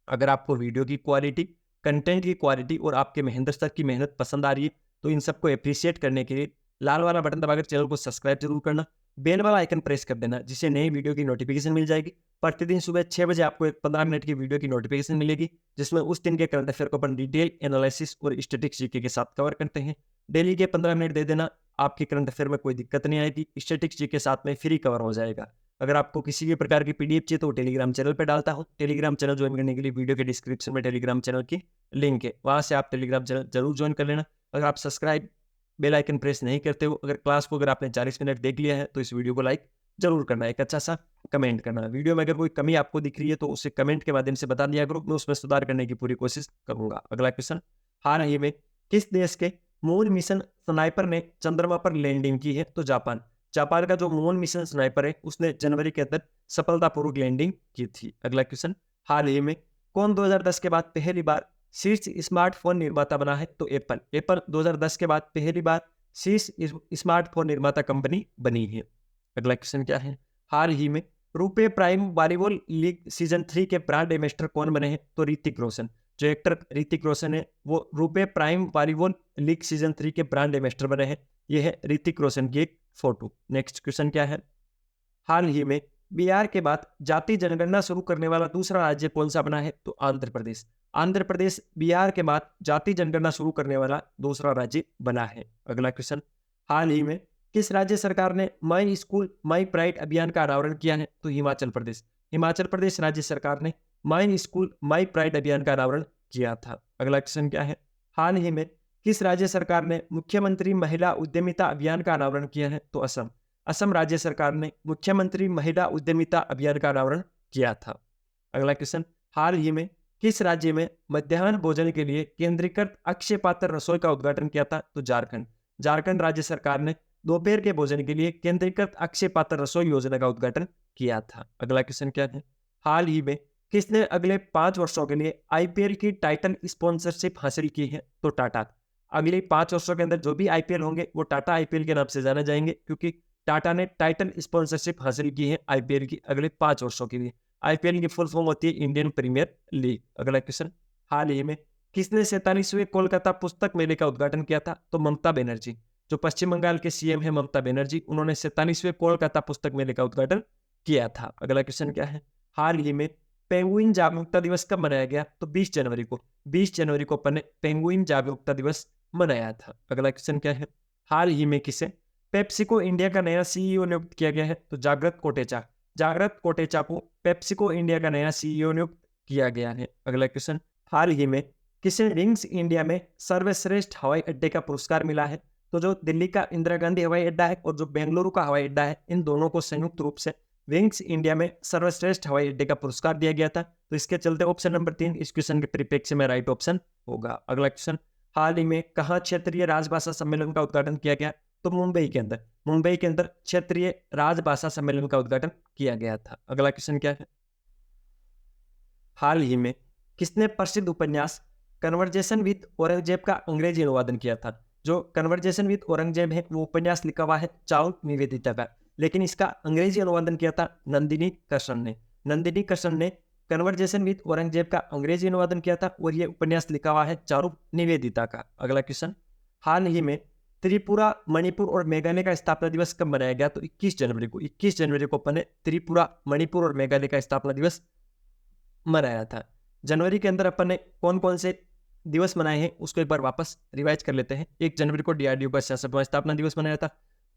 अगर आपको वीडियो की क्वालिटी, कंटेंट की क्वालिटी और आपके महेंद्र सर की मेहनत पसंद आ रही है तो इन सबको अप्रिशिएट करने के लिए लाल वाला बटन दबाकर चैनल को सब्सक्राइब जरूर करना, बेल वाला आइकन प्रेस कर देना, जिससे नई वीडियो की नोटिफिकेशन मिल जाएगी। प्रतिदिन सुबह 6 बजे आपको एक 15 मिनट की वीडियो की नोटिफिकेशन मिलेगी, जिसमें उस दिन के करंट अफेयर को अपन डिटेल एनालिसिस और स्टैटिस्टिक्स जीके के साथ कवर करते हैं। डेली के 15 मिनट दे देना, आपकी करंट अफेयर में कोई दिक्कत नहीं आएगी, स्टैटिस्टिक्स जीके के साथ में फ्री कवर हो जाएगा। अगर आपको किसी भी प्रकार की पीडीएफ चाहिए तो टेलीग्राम चैनल पे डालता हूँ। टेलीग्राम चैनल ज्वाइन करने के लिए वीडियो के डिस्क्रिप्शन में टेलीग्राम चैनल की लिंक है, वहां से आप टेलीग्राम चैनल जरूर ज्वाइन कर लेना। अगर आप सब्सक्राइब बेल आइकन प्रेस नहीं करते हो, अगर क्लास को अगर आपने 40 मिनट देख लिया है तो इस वीडियो को लाइक जरूर करना, एक अच्छा सा कमेंट करना। वीडियो में अगर कोई कमी आपको दिख रही है तो उसे कमेंट के माध्यम से बता दिया करो, मैं उसमें सुधार करने की पूरी कोशिश करूंगा। अगला क्वेश्चन, हाल ही में किस देश के मून मिशन स्नाइपर ने चंद्रमा पर लैंडिंग की है? तो जापान का जो मून मिशन स्नाइपर है उसने जनवरी के अंदर सफलतापूर्वक लैंडिंग की थी। अगला क्वेश्चन, हाल ही में कौन 2010 के बाद पहली बार शीर्ष स्मार्टफोन निर्माता बना है? तो एप्पल 2010 के बाद पहली बार शीर्ष स्मार्टफोन निर्माता कंपनी बनी है। अगला क्वेश्चन क्या है? हाल ही में RuPay prime volleyball league season 3 के ब्रांड एम्बेसडर कौन बने हैं? तो ऋतिक रोशन। जो एक्टर ऋतिक रोशन है वो RuPay prime volleyball league season 3 के ब्रांड एम्बेसडर बने हैं। यह है ऋतिक रोशन की एक फोटो। नेक्स्ट क्वेश्चन क्या है? हाल ही में बिहार के बाद जाति जनगणना शुरू करने वाला दूसरा राज्य कौन सा बना है? तो आंध्र प्रदेश बिहार के बाद जाति जनगणना शुरू करने वाला दूसरा राज्य बना है। अगला क्वेश्चन, हाल ही में किस राज्य सरकार ने माई स्कूल माई प्राइड अभियान का अनावरण किया है? तो हिमाचल प्रदेश राज्य सरकार ने माई स्कूल माई प्राइड अभियान का अनावरण किया था। अगला क्वेश्चन क्या है? हाल ही में किस राज्य सरकार ने मुख्यमंत्री महिला उद्यमिता अभियान का अनावरण किया है? तो असम राज्य सरकार ने मुख्यमंत्री महिला उद्यमिता अभियान का अनावरण किया था। अगला क्वेश्चन, हाल ही में किस राज्य में मध्याह्न भोजन के लिए केंद्रीकृत अक्षय पात्र रसोई का उद्घाटन किया था? तो झारखंड राज्य सरकार ने दोपहर के भोजन के लिए केंद्रीकृत अक्षय पात्र रसोई योजना का उद्घाटन किया था। अगला क्वेश्चन क्या है? हाल ही में किसने अगले 5 वर्षों के लिए आईपीएल की टाइटल स्पॉन्सरशिप हासिल की है? तो टाटा। अगले 5 वर्षों के अंदर जो भी आईपीएल होंगे वो टाटा आईपीएल के नाम से जाने जाएंगे, क्योंकि टाटा ने टाइटल स्पॉन्सरशिप हासिल की है आईपीएल की अगले 5 वर्षों के लिए। आईपीएल की फुल फॉर्म होती है इंडियन प्रीमियर लीग। अगला क्वेश्चन, हाल ही में किसने 47वें कोलकाता पुस्तक मेले का उद्घाटन किया था? तो ममता बनर्जी। जो पश्चिम बंगाल के सीएम है ममता बनर्जी, उन्होंने 47वें कोलकाता पुस्तक मेले का उद्घाटन किया था। अगला क्वेश्चन क्या है? हाल ही में पेंगुइन जागरूकता दिवस कब मनाया गया? तो 20 जनवरी को अपन ने पेंगुइन जागरूकता दिवस मनाया था। अगला क्वेश्चन क्या है? हाल ही में किसे पेप्सिको इंडिया का नया सीईओ नियुक्त किया गया है? तो जागृत कोटेचा को पेप्सिको इंडिया का नया सीईओ नियुक्त किया गया है। अगला क्वेश्चन, हाल ही में किसे विंग्स इंडिया में सर्वश्रेष्ठ हवाई अड्डे का पुरस्कार मिला है? तो जो दिल्ली का इंदिरा गांधी हवाई अड्डा है और जो बेंगलुरु का हवाई अड्डा है, इन दोनों को संयुक्त रूप से विंग्स इंडिया में सर्वश्रेष्ठ हवाई अड्डे का पुरस्कार दिया गया था। तो इसके चलते ऑप्शन नंबर 3 इस क्वेश्चन के परिप्रेक्ष्य में राइट ऑप्शन होगा। अगला क्वेश्चन, हाल ही में कहाँ क्षेत्रीय राजभाषा सम्मेलन का उद्घाटन किया गया? तो मुंबई के अंदर क्षेत्रीय राजभाषा सम्मेलन का उद्घाटन किया गया था। अगला क्वेश्चन क्या है? हाल ही में किसने प्रसिद्ध उपन्यास कन्वर्जेशन विद औरंगजेब का अंग्रेजी अनुवादन किया था? जो कन्वर्जेशन विद औरंगजेब है वो उपन्यास लिखा हुआ है चाउ निवेदिता का, लेकिन इसका अंग्रेजी अनुवादन किया था नंदिनी कृष्ण ने कन्वर्जेशन विद औरंगजेब का अंग्रेजी अनुवादन किया था और ये उपन्यास लिखा हुआ है चारू निवेदिता का। अगला क्वेश्चन, हाल ही में त्रिपुरा, मणिपुर और मेघालय का स्थापना दिवस कब मनाया गया? तो 21 जनवरी को अपन ने त्रिपुरा, मणिपुर और मेघालय का स्थापना दिवस मनाया था। जनवरी के अंदर अपन ने कौन कौन से दिवस मनाए हैं उसको एक बार वापस रिवाइज कर लेते हैं। 1 जनवरी को डीआरडीओ का स्थापना दिवस मनाया था।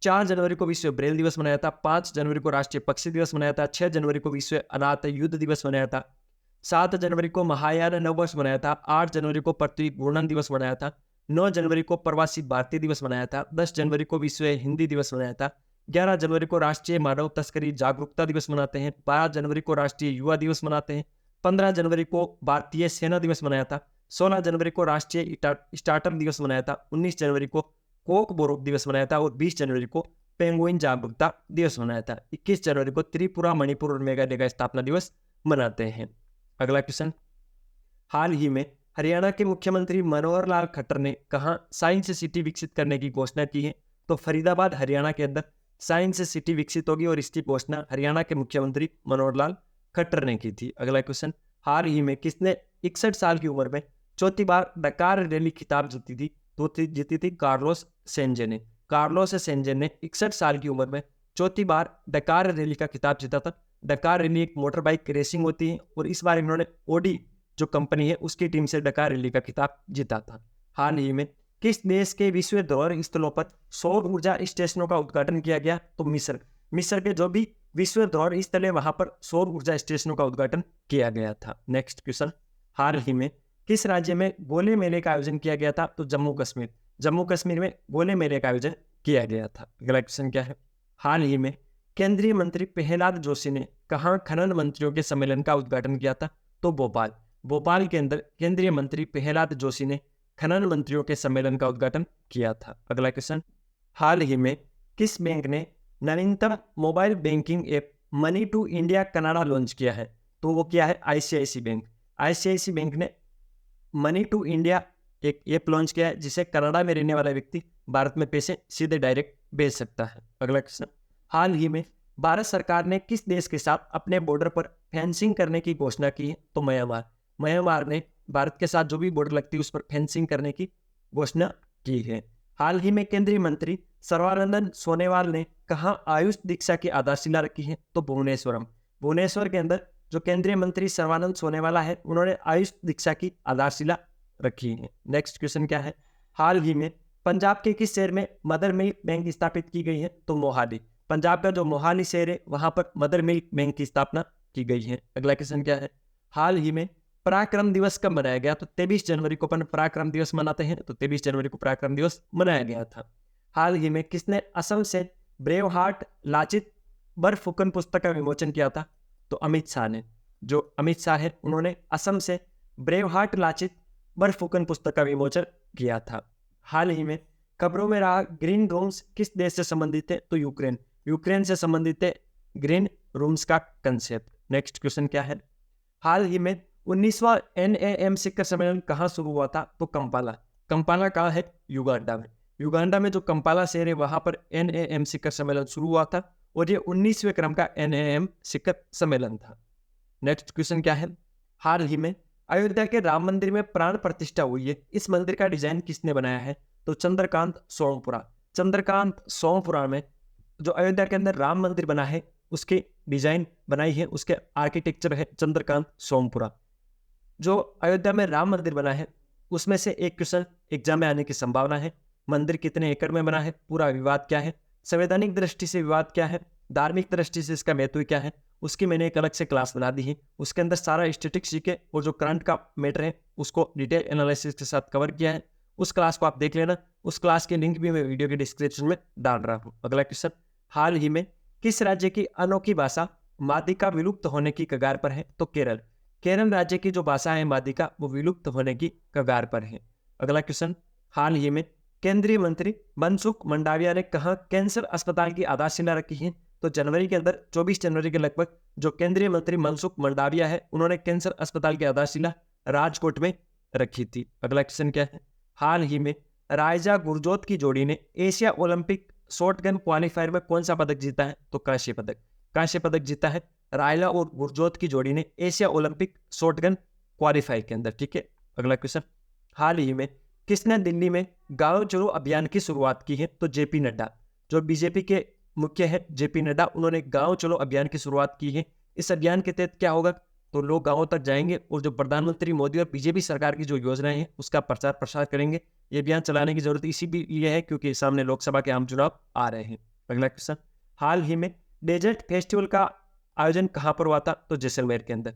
4 जनवरी को विश्व ब्रेल दिवस मनाया था। 5 जनवरी को राष्ट्रीय पक्षी दिवस मनाया था। 6 जनवरी को विश्व अनाथ युद्ध दिवस मनाया था। 7 जनवरी को महायान नववर्ष मनाया था। 8 जनवरी को पृथ्वी घूर्णन दिवस मनाया था। 9 जनवरी को प्रवासी भारतीय दिवस मनाया था। 10 जनवरी को विश्व हिंदी दिवस मनाया था। 11 जनवरी को राष्ट्रीय मानव तस्करी जागरूकता दिवस मनाते हैं। 12 जनवरी को राष्ट्रीय युवा दिवस मनाते हैं। 15 जनवरी को भारतीय सेना दिवस मनाया था। 16 जनवरी को राष्ट्रीय स्टार्टअप दिवस मनाया था। 19 जनवरी को कोक बोरोक दिवस मनाया था और 20 जनवरी को पेंगुइन जागरूकता दिवस मनाया था। 21 जनवरी को त्रिपुरा, मणिपुर और मेघालय का स्थापना दिवस मनाते हैं। अगला क्वेश्चन, हाल ही में हरियाणा के मुख्यमंत्री मनोहर लाल खट्टर ने कहां साइंस सिटी विकसित करने की घोषणा की है? तो फरीदाबाद हरियाणा के अंदर साइंस सिटी विकसित होगी और इसकी घोषणा हरियाणा के मुख्यमंत्री मनोहर लाल खट्टर ने की थी। अगला क्वेश्चन, हाल ही में किसने 61 साल की उम्र में चौथी बार डकार रैली खिताब जीती थी? तो जीती थी कार्लोस सेंजे ने। कार्लोस सेंजे ने 61 साल की उम्र में चौथी बार डकार रैली का खिताब जीता था। डकार रैली एक मोटर बाइक रेसिंग होती है और इस बार इन्होंने ओडी जो कंपनी है उसकी टीम से डकार रैली का खिताब जीता था। हाल ही में किस देश के विश्व धरोहर स्थलों पर सौर ऊर्जा स्टेशनों का उद्घाटन किया गया? तो मिस्र। मिस्र के जो भी विश्व धरोहर स्थल है वहां पर सौर ऊर्जा स्टेशनों का उद्घाटन किया गया था। नेक्स्ट क्वेश्चन, हाल ही में किस राज्य में गोले मेले का आयोजन किया गया था? तो जम्मू कश्मीर। जम्मू कश्मीर में गोले मेले का आयोजन किया गया था। अगला क्वेश्चन क्या है, हाल ही में केंद्रीय मंत्री प्रहलाद जोशी ने कहां खनन मंत्रियों के सम्मेलन का उद्घाटन किया था? तो भोपाल। भोपाल के अंदर केंद्रीय मंत्री प्रहलाद जोशी ने खनन मंत्रियों के सम्मेलन का उद्घाटन किया था। अगला क्वेश्चन, हाल ही में किस बैंक ने नवीनतम mobile banking app money to India Canada launch किया है? तो वो क्या है? आईसीआईसी बैंक। आईसीआईसी बैंक ने मनी टू इंडिया एक ऐप लॉन्च किया है जिसे कनाडा में रहने वाला व्यक्ति भारत में पैसे सीधे डायरेक्ट भेज सकता है। अगला क्वेश्चन, हाल ही में भारत सरकार ने किस देश के साथ अपने बॉर्डर पर फेंसिंग करने की घोषणा की है? तो म्यांमार। म्यांमार ने भारत के साथ जो भी बॉर्डर लगती है उस पर फेंसिंग करने की घोषणा की है। हाल ही में केंद्रीय मंत्री सर्बानंद सोनोवाल ने कहां आयुष दीक्षा की आधारशिला रखी है? तो भुवनेश्वरम। भुवनेश्वर के अंदर जो केंद्रीय मंत्री सर्बानंद सोनोवाल है उन्होंने आयुष दीक्षा की आधारशिला रखी है। नेक्स्ट क्वेश्चन क्या है, हाल ही में पंजाब के किस शहर में मदर मिल्क बैंक स्थापित की गई है? तो मोहाली। पंजाब का जो मोहाली शहर है वहां पर मदर मिल्क बैंक की स्थापना की गई है। अगला क्वेश्चन क्या है, हाल ही में पराक्रम दिवस कब मनाया गया? तो 23 जनवरी को अपन पराक्रम दिवस मनाते हैं, तो 23 जनवरी को पराक्रम दिवस मनाया गया था। हाल ही में किसने असम से ब्रेव हार्ट लाचित बरफुकन पुस्तक का विमोचन किया था? तो अमित शाह ने। जो अमित शाह है उन्होंने असम से ब्रेव हार्ट लाचित बरफुकन पुस्तक का विमोचन किया था। हाल ही में कब्रों में रहा ग्रीन रूम्स किस देश से संबंधित है? तो यूक्रेन। यूक्रेन से संबंधित है ग्रीन रूम्स का कंसेप्ट। नेक्स्ट क्वेश्चन क्या है, हाल ही में 19वां NAM शिखर सम्मेलन कहाँ शुरू हुआ था? तो कंपाला। कंपाला कहाँ है? युगांडा में। युगांडा में जो कंपाला शहर है वहां पर NAM शिखर सम्मेलन शुरू हुआ था और ये 19वें क्रम का NAM शिखर सम्मेलन था। नेक्स्ट क्वेश्चन क्या है, हाल ही में अयोध्या के राम मंदिर में प्राण प्रतिष्ठा हुई है, इस मंदिर का डिजाइन किसने बनाया है? तो चंद्रकांत सोमपुरा। चंद्रकांत सोमपुरा में जो अयोध्या के अंदर राम मंदिर बना है उसकी डिजाइन बनाई है, उसके आर्किटेक्चर है चंद्रकांत सोमपुरा। जो अयोध्या में राम मंदिर बना है उसमें से एक क्वेश्चन एग्जाम में आने की संभावना है, मंदिर कितने एकड़ में बना है, पूरा विवाद क्या है, संवैधानिक दृष्टि से विवाद क्या है, धार्मिक दृष्टि से इसका महत्व क्या है, उसकी मैंने एक अलग से क्लास बना दी है। उसके अंदर सारा स्टैटिस्टिक्स सीखे और जो करंट का मैटर है उसको डिटेल एनालिसिस के साथ कवर किया है। उस क्लास को आप देख लेना, उस क्लास के लिंक भी मैं वीडियो के डिस्क्रिप्शन में डाल रहा हूँ। अगला क्वेश्चन, हाल ही में किस राज्य की अनोखी भाषा मादिका विलुप्त होने की कगार पर है? तो केरल। केरल राज्य की जो भाषा है मादिका वो विलुप्त होने की कगार पर है। अगला क्वेश्चन, हाल ही में केंद्रीय मंत्री मनसुख मंडाविया ने कहा कैंसर अस्पताल की आधारशिला रखी है? तो जनवरी के अंदर 24 जनवरी के लगभग जो केंद्रीय मंत्री मनसुख मंडाविया है उन्होंने कैंसर अस्पताल की आधारशिला राजकोट में रखी थी। अगला क्वेश्चन क्या है, हाल ही में रायजा गुरजोत की जोड़ी ने एशिया ओलंपिक शॉटगन क्वालिफायर में कौन सा पदक जीता है? तो कांस्य पदक। कांस्य पदक जीता है रायला और गुरजोत की जोड़ी ने एशिया ओलंपिक शॉटगन क्वालिफायर के अंदर। ठीक है, अगला क्वेश्चन, हाल ही में किसने दिल्ली में गांव चलो अभियान की शुरुआत की है? तो जेपी नड्डा। जो बीजेपी के मुख्य है जेपी नड्डा, उन्होंने गांव चलो अभियान की शुरुआत की है। इस अभियान के तहत क्या होगा, तो लोग गांवों तक जाएंगे और जो प्रधानमंत्री मोदी और बीजेपी सरकार की जो योजनाएं हैं उसका प्रचार प्रसार करेंगे। ये अभियान चलाने की जरूरत इसीलिए है क्योंकि सामने लोकसभा के आम चुनाव आ रहे हैं। अगला क्वेश्चन, हाल ही में डेजर्ट फेस्टिवल का आयोजन कहां पर हुआ था? तो जैसलमेर के अंदर।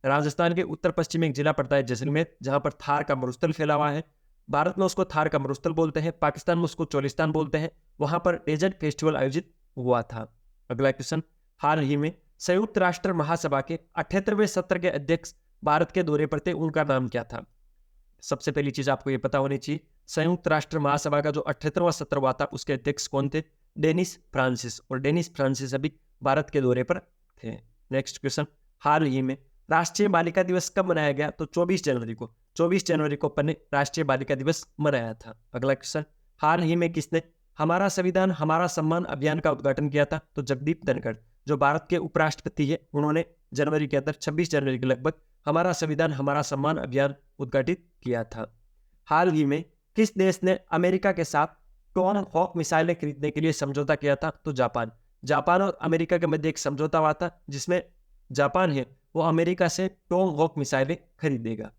राजस्थान के उत्तर पश्चिम में एक जिला पड़ता है जैसलमेर, जहां पर थार का मरुस्थल फैला हुआ है। भारत में उसको थार का मरुस्थल बोलते हैं, पाकिस्तान में उसको चोलिस्तान बोलते हैं। वहां पर डेजर्ट फेस्टिवल आयोजित हुआ था। अगला क्वेश्चन, हाल ही में संयुक्त राष्ट्र महासभा के 78वें सत्र के अध्यक्ष भारत के दौरे पर थे, उनका नाम क्या था? सबसे पहली चीज आपको ये पता होनी चाहिए, संयुक्त राष्ट्र महासभा का जो 78वां सत्र हुआ था उसके अध्यक्ष कौन थे? Dennis Francis. और डेनिस फ्रांसिस अभी भारत के दौरे पर थे। नेक्स्ट क्वेश्चन, हाल ही में राष्ट्रीय बालिका दिवस कब मनाया गया? तो 24 जनवरी को। 24 जनवरी को अपन ने राष्ट्रीय बालिका दिवस मनाया था। अगला क्वेश्चन, हाल ही में किसने हमारा संविधान हमारा सम्मान अभियान का उद्घाटन किया था? तो जगदीप धनखड़, जो भारत के उपराष्ट्रपति है, उन्होंने जनवरी के अंदर 26 जनवरी के लगभग हमारा संविधान हमारा सम्मान अभियान उद्घाटित किया था। हाल ही में किस देश ने अमेरिका के साथ टॉम हॉक मिसाइलें खरीदने के लिए समझौता किया था? तो जापान। जापान और अमेरिका के मध्य एक समझौता हुआ था जिसमें जापान है वो अमेरिका से टॉम हॉक मिसाइलें खरीदेगा।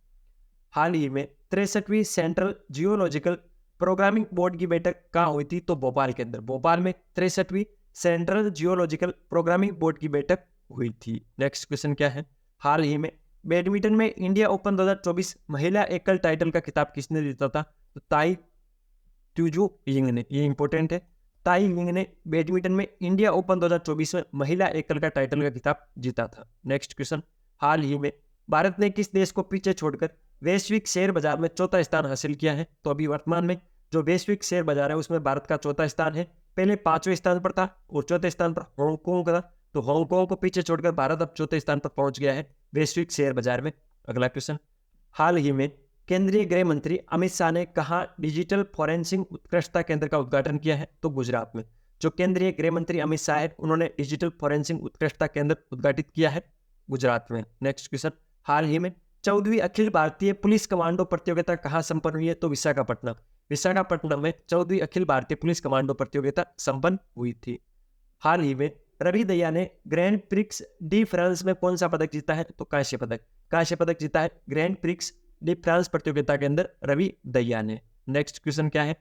हाल ही में 63वीं सेंट्रल जियोलॉजिकल प्रोग्रामिंग बोर्ड की बैठक कहाँ हुई थी? तो भोपाल के अंदर। भोपाल में 63वीं सेंट्रल जियोलॉजिकल प्रोग्रामिंग बोर्ड की बैठक हुई थी। नेक्स्ट क्वेश्चन क्या है, हाल ही में बैडमिंटन में इंडिया ओपन 2024 महिला एकल टाइटल का खिताब किसने जीता था? तो ताई त्यूजू यिंग ने। ये इंपॉर्टेंट है, ताई यिंग ने बैडमिंटन में इंडिया ओपन 2024 में महिला एकल का टाइटल का खिताब जीता था। नेक्स्ट क्वेश्चन, हाल ही में भारत ने किस देश को पीछे छोड़कर वैश्विक शेयर बाजार में चौथा स्थान हासिल किया है? तो अभी वर्तमान में जो वैश्विक शेयर बाजार है उसमें भारत का चौथा स्थान है। पहले 5वें स्थान पर था और चौथे स्थान पर हांगकांग का था। तो हांगकांग को पीछे छोड़कर भारत अब चौथे स्थान पर पहुंच गया है वैश्विक शेयर बाजार में। अगला क्वेश्चन, हाल ही में केंद्रीय गृह मंत्री अमित शाह ने कहा डिजिटल फॉरेंसिक उत्कृष्टता केंद्र का उद्घाटन किया है? तो गुजरात में। जो केंद्रीय गृह मंत्री अमित शाह है उन्होंने डिजिटल फॉरेंसिक उत्कृष्टता केंद्र उद्घाटित किया है गुजरात में। नेक्स्ट क्वेश्चन, हाल ही में 14वीं अखिल भारतीय पुलिस कमांडो प्रतियोगिता कहाँ संपन्न हुई है? तो विशाखापट्टनम। विशाखापट्टनम में 14वीं अखिल भारतीय पुलिस कमांडो प्रतियोगिता संपन्न हुई थी। हाल ही में रवि दहिया ने ग्रैंड प्रिक्स डी फ्रांस में कौन सा पदक जीता है? तो कांस्य पदक। कांस्य पदक जीता है ग्रैंड प्रिक्स डी फ्रांस प्रतियोगिता के अंदर रवि दहिया ने। नेक्स्ट क्वेश्चन क्या है,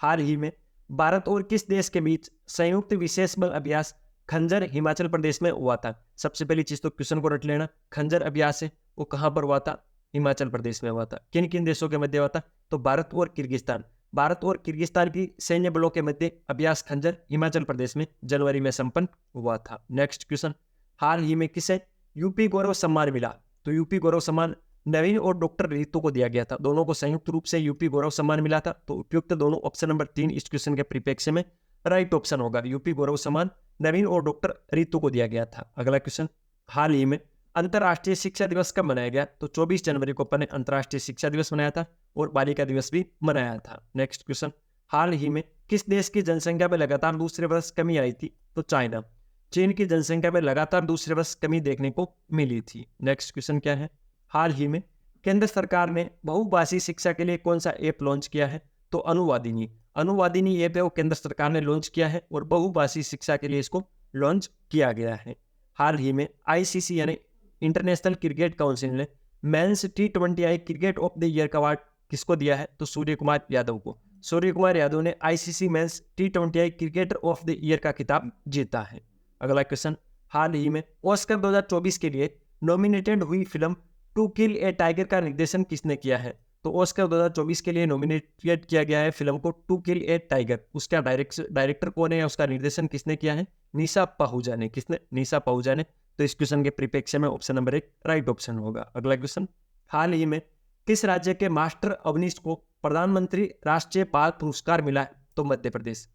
हाल ही में भारत और किस देश के बीच संयुक्त विशेष बल अभ्यास खंजर हिमाचल प्रदेश में हुआ था? सबसे पहली चीज तो क्वेश्चन को रट लेना, खंजर अभ्यास है वो कहां पर हुआ था? हिमाचल प्रदेश में हुआ था। किन किन देशों के मध्य हुआ था? तो भारत और किर्गिस्तान। भारत और किर्गिस्तान की सैन्य बलों के मध्य अभ्यास खंजर हिमाचल प्रदेश में जनवरी में संपन्न हुआ था। नेक्स्ट क्वेश्चन, हाल ही में किसे यूपी गौरव सम्मान मिला? तो यूपी गौरव सम्मान नवीन और डॉक्टर रितु को दिया गया था। दोनों को संयुक्त रूप से यूपी गौरव सम्मान मिला था। तो उपयुक्त दोनों ऑप्शन नंबर 3 इस क्वेश्चन के परिप्रेक्ष्य में राइट ऑप्शन होगा। यूपी गौरव सम्मान नवीन और डॉक्टर रितु को दिया गया था। अगला क्वेश्चन, हाल ही में अंतर्राष्ट्रीय शिक्षा दिवस कब मनाया गया? तो 24 जनवरी को अपन ने अंतर्राष्ट्रीय शिक्षा दिवस मनाया था और बालिका दिवस भी मनाया था। नेक्स्ट क्वेश्चन, हाल ही में किस देश की जनसंख्या में लगातार दूसरे वर्ष कमी आई थी? तो चाइना। चीन की जनसंख्या में लगातार दूसरे वर्ष कमी देखने को मिली थी। नेक्स्ट क्वेश्चन क्या है, हाल ही में केंद्र सरकार ने बहुभाषी शिक्षा के लिए कौन सा ऐप लॉन्च किया है? तो अनुवादिनी। अनुवादिनी ऐप है वो केंद्र सरकार ने लॉन्च किया है और बहुभाषी शिक्षा के लिए इसको लॉन्च किया गया है। हाल ही में आईसीसी यानी इंटरनेशनल क्रिकेट काउंसिल ने men's T20I cricket of the year का अवार्ड किसको दिया है? तो सूर्य कुमार यादव को। सूर्य कुमार यादव ने ICC men's T20I cricketer of the year का खिताब जीता है। अगला क्वेश्चन, हाल ही में ऑस्कर 2024 के लिए नॉमिनेटेड हुई film To Kill a Tiger का निर्देशन किसने किया है? तो ऑस्कर 2024 के लिए नॉमिनेटेड किया गया है फिल्म को टू किल ए टाइगर। उसका डायरेक्टर कौन है या उसका निर्देशन किसने किया है? निशा पाहुजा ने। किसने? निशा पाहुजा ने। तो इस क्वेश्चन के परिप्रेक्ष्य में ऑप्शन नंबर 1 राइट ऑप्शन होगा। अगला क्वेश्चन, हाल ही में किस राज्य के मास्टर अवनीश को प्रधानमंत्री राष्ट्रीय बाल पुरस्कार मिला है? तो मध्य प्रदेश।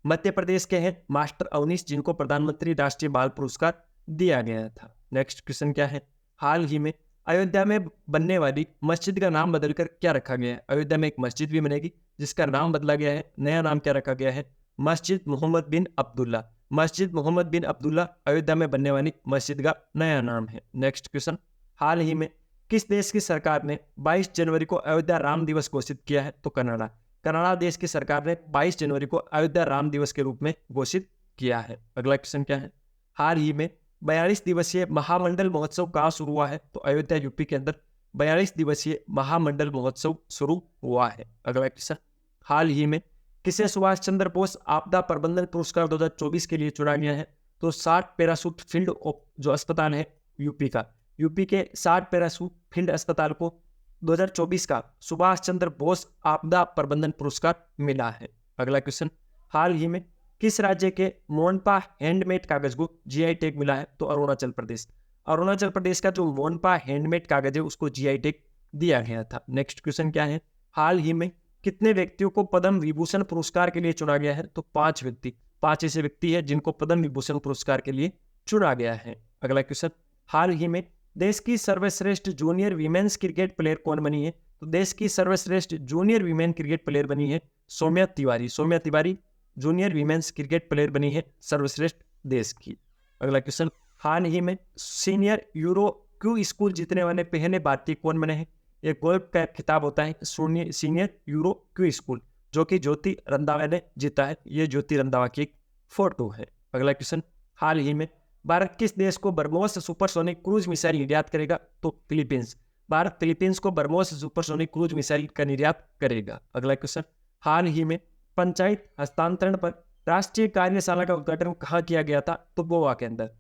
मध्य प्रदेश के हैं मास्टर अवनीश जिनको प्रधानमंत्री राष्ट्रीय बाल पुरस्कार दिया गया था। नेक्स्ट क्वेश्चन क्या है, हाल ही में अयोध्या में बनने वाली मस्जिद का नाम बदलकर क्या रखा गया है? अयोध्या में एक मस्जिद भी बनेगी जिसका नाम बदला गया है। नया नाम क्या रखा गया है? मस्जिद मोहम्मद बिन अब्दुल्ला। मस्जिद मोहम्मद बिन अब्दुल्ला अयोध्या में बनने वाली मस्जिद का नया नाम है। नेक्स्ट क्वेश्चन, हाल ही में किस देश की सरकार ने 22 जनवरी को अयोध्या राम दिवस घोषित किया है? तो कनाडा। कनाडा देश की सरकार ने 22 जनवरी को अयोध्या राम दिवस के रूप में घोषित किया है। अगला क्वेश्चन क्या है, हाल ही में 42 दिवसीय महामंडल महोत्सव कहाँ शुरू हुआ है? तो अयोध्या यूपी के अंदर 42 दिवसीय महामंडल महोत्सव शुरू हुआ है। अगला क्वेश्चन, हाल ही में किसे सुभाष चंद्र बोस आपदा प्रबंधन पुरस्कार 2024 के लिए चुना गया है? तो 60 पैराशूट फील्ड जो अस्पताल है यूपी का, यूपी के 60 पैराशूट फील्ड अस्पताल को 2024 का सुभाष चंद्र बोस आपदा प्रबंधन पुरस्कार मिला है। अगला क्वेश्चन, हाल ही में किस राज्य के मोनपा हैंडमेड कागज को जीआई टैग मिला है? तो अरुणाचल प्रदेश। अरुणाचल प्रदेश का जो मोनपा हैंडमेड कागज है उसको जीआई टैग दिया गया था। नेक्स्ट क्वेश्चन क्या है, हाल ही में कितने व्यक्तियों को पद्म विभूषण पुरस्कार के लिए चुना गया है? तो 5 व्यक्ति, 5 ऐसे व्यक्ति हैं जिनको पद्म विभूषण पुरस्कार के लिए चुना गया है। अगला क्वेश्चन, हाल ही में देश की सर्वश्रेष्ठ जूनियर वीमेन्स क्रिकेट प्लेयर कौन बनी है? तो देश की सर्वश्रेष्ठ जूनियर वीमेन क्रिकेट प्लेयर बनी है Saumya Tiwari. Saumya Tiwari junior women's cricket player बनी है सर्वश्रेष्ठ देश की। अगला क्वेश्चन, हाल ही में सीनियर यूरो क्यू स्कूल जीतने वाले पहले भारतीय कौन बने हैं? एक गोल्फ का खिताब होता है सीनियर यूरो क्यू स्कूल, जो कि ज्योति रंधावा ने जीता है। ये ज्योति रंधावा की एक फोटो है। अगला क्वेश्चन, हाल ही में भारत किस देश को ब्रह्मोस सुपरसोनिक क्रूज मिसाइल निर्यात करेगा? तो फिलीपींस। भारत फिलीपींस को ब्रह्मोस सुपरसोनिक क्रूज मिसाइल का निर्यात करेगा। अगला क्वेश्चन, हाल ही में पंचायत हस्तांतरण पर राष्ट्रीय कार्यशाला का उद्घाटन कहाँ किया गया था? तो गोवा के अंदर।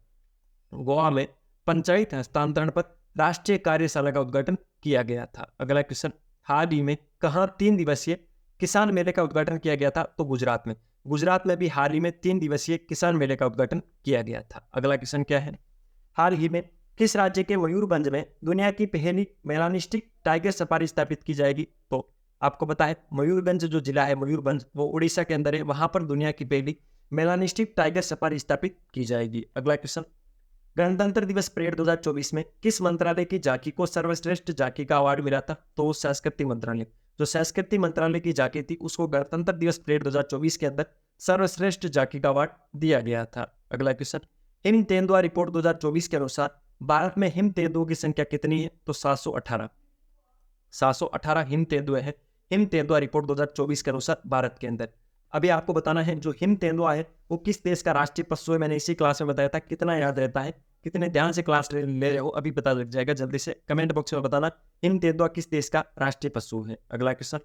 गोवा में पंचायत हस्तांतरण पर राष्ट्रीय कार्यशाला का उद्घाटन किया गया था। अगला क्वेश्चन, हाल ही में कहाँ 3 दिवसीय किसान मेले का उद्घाटन किया गया था? तो गुजरात में। गुजरात में भी हाल ही में 3 दिवसीय किसान मेले का उद्घाटन किया गया था। अगला क्वेश्चन क्या है, हाल ही में किस राज्य के मयूरभंज में दुनिया की पहली मेलानिस्टिक टाइगर सफारी स्थापित की जाएगी? तो आपको पता है मयूरभंज जो जिला है, मयूरभंज, वो उड़ीसा के अंदर है। वहां पर दुनिया की पहली मेलानिस्टिक टाइगर सफारी स्थापित की जाएगी। अगला क्वेश्चन, गणतंत्र दिवस परेड 2024 में किस मंत्रालय की झांकी को सर्वश्रेष्ठ झांकी का अवार्ड मिला था? तो संस्कृति मंत्रालय। जो संस्कृति मंत्रालय की झांकी थी उसको गणतंत्र दिवस परेड 2024 के अंदर सर्वश्रेष्ठ झांकी का अवार्ड दिया गया था। अगला क्वेश्चन, हिम तेंदुआ रिपोर्ट 2024 के अनुसार भारत में हिम तेंदुओं की संख्या कितनी है? तो 718। 718 हिम तेंदुए हैं हिम तेंदुआ रिपोर्ट 2024 के अनुसार भारत के अंदर। अभी आपको बताना है जो हिम तेंदुआ है वो किस देश का राष्ट्रीय पशु है। मैंने इसी क्लास में बताया था। कितना याद रहता है, कितने ध्यान से क्लास ले रहे हो, अभी पता लग जाएगा। जल्दी से कमेंट बॉक्स में बताना हिम तेंदुआ किस देश का राष्ट्रीय पशु है। अगला क्वेश्चन,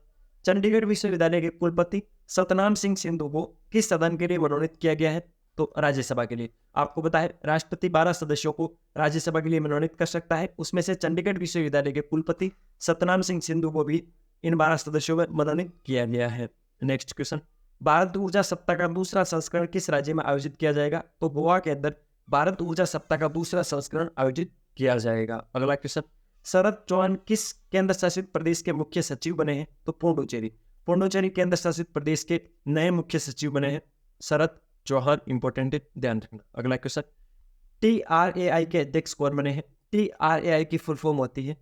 चंडीगढ़ विश्वविद्यालय के कुलपति सतनाम सिंह सिंधु को किस सदन के लिए मनोनीत किया गया है? तो राज्यसभा के लिए। आपको पता है राष्ट्रपति 12 सदस्यों को राज्यसभा के लिए मनोनीत कर सकता है। उसमें से चंडीगढ़ विश्वविद्यालय के कुलपति सतनाम सिंह सिंधु को भी इन 12 सदस्यों में मनोनीत किया गया है। नेक्स्ट क्वेश्चन, भारत ऊर्जा सप्ताह का दूसरा संस्करण किस राज्य में आयोजित किया जाएगा? तो गोवा के अंदर भारत ऊर्जा सप्ताह का दूसरा संस्करण आयोजित किया जाएगा। अगला क्वेश्चन, शरद चौहान किस केंद्र शासित प्रदेश के मुख्य सचिव बने हैं? तो पुडुचेरी। पुडुचेरी केंद्र शासित प्रदेश के नए मुख्य सचिव बने हैं शरद चौहान। इंपॉर्टेंट है, ध्यान रखना। अगला क्वेश्चन, TRAI के अध्यक्ष कौन बने हैं? TRAI की फुल फॉर्म होती है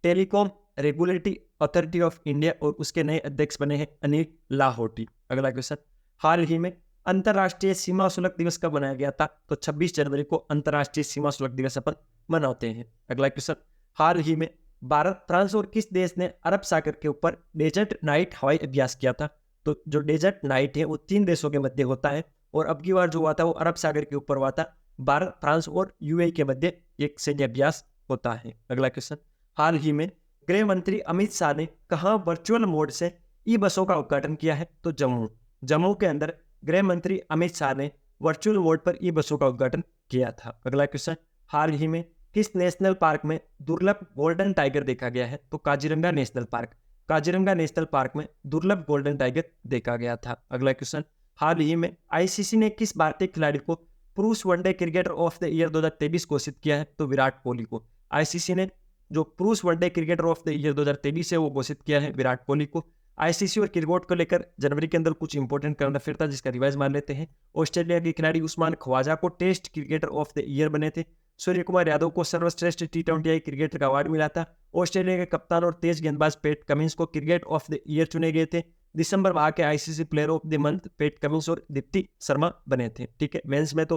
telecom regulatory authority of India और उसके नए अध्यक्ष बने हैं अनिल लाहोटी। अगला क्वेश्चन, हाल ही में अंतर्राष्ट्रीय सीमा शुल्क दिवस कब मनाया गया था? तो 26 जनवरी को अंतर्राष्ट्रीय सीमा शुल्क दिवस अपन मनाते हैं। अगला क्वेश्चन, हाल ही में भारत, फ्रांस और किस देश ने अरब सागर के ऊपर डेजर्ट नाइट हवाई अभ्यास किया था? तो जो डेजर्ट नाइट है वो 3 देशों के मध्य होता है और अब की बार जो हुआ था वो अरब सागर के ऊपर हुआ था। भारत, फ्रांस और UAE के मध्य एक सैन्य अभ्यास होता है। अगला क्वेश्चन, हाल ही में गृह मंत्री अमित शाह ने कहाँ वर्चुअल मोड से ई-बसों का उद्घाटन किया है? तो जम्मू। जम्मू के अंदर गृह मंत्री अमित शाह ने वर्चुअल मोड पर ई-बसों का उद्घाटन किया था। अगला क्वेश्चन, हाल ही में किस नेशनल पार्क में दुर्लभ गोल्डन टाइगर देखा गया है? तो Kaziranga national park. Kaziranga national park में दुर्लभ गोल्डन टाइगर देखा गया था। अगला क्वेश्चन, हाल ही में ICC ने किस भारतीय खिलाड़ी को पुरुष one day cricketer of the year 2023 घोषित किया है? तो विराट कोहली को। ICC ने जो पुरुष one day cricketer of the year 2023 है वो घोषित किया है विराट कोहली को। ICC और क्रिकेट को लेकर जनवरी के अंदर कुछ इंपॉर्टेंट करंट अफेयर था जिसका रिवाइज मान लेते हैं। ऑस्ट्रेलिया के खिलाड़ी उस्मान ख्वाजा को test cricketer of the year बने थे। सूर्य कुमार यादव को सर्वश्रेष्ठ T20 क्रिकेटर का अवार्ड मिला था। ऑस्ट्रेलिया के कप्तान और तेज गेंदबाज पैट कमिंस को क्रिकेट ऑफ द ईयर चुने गए थे। दिसंबर माह के ICC player of the month PAT Cummins और दीप्ति शर्मा बने थे। ठीक है, मेंस में तो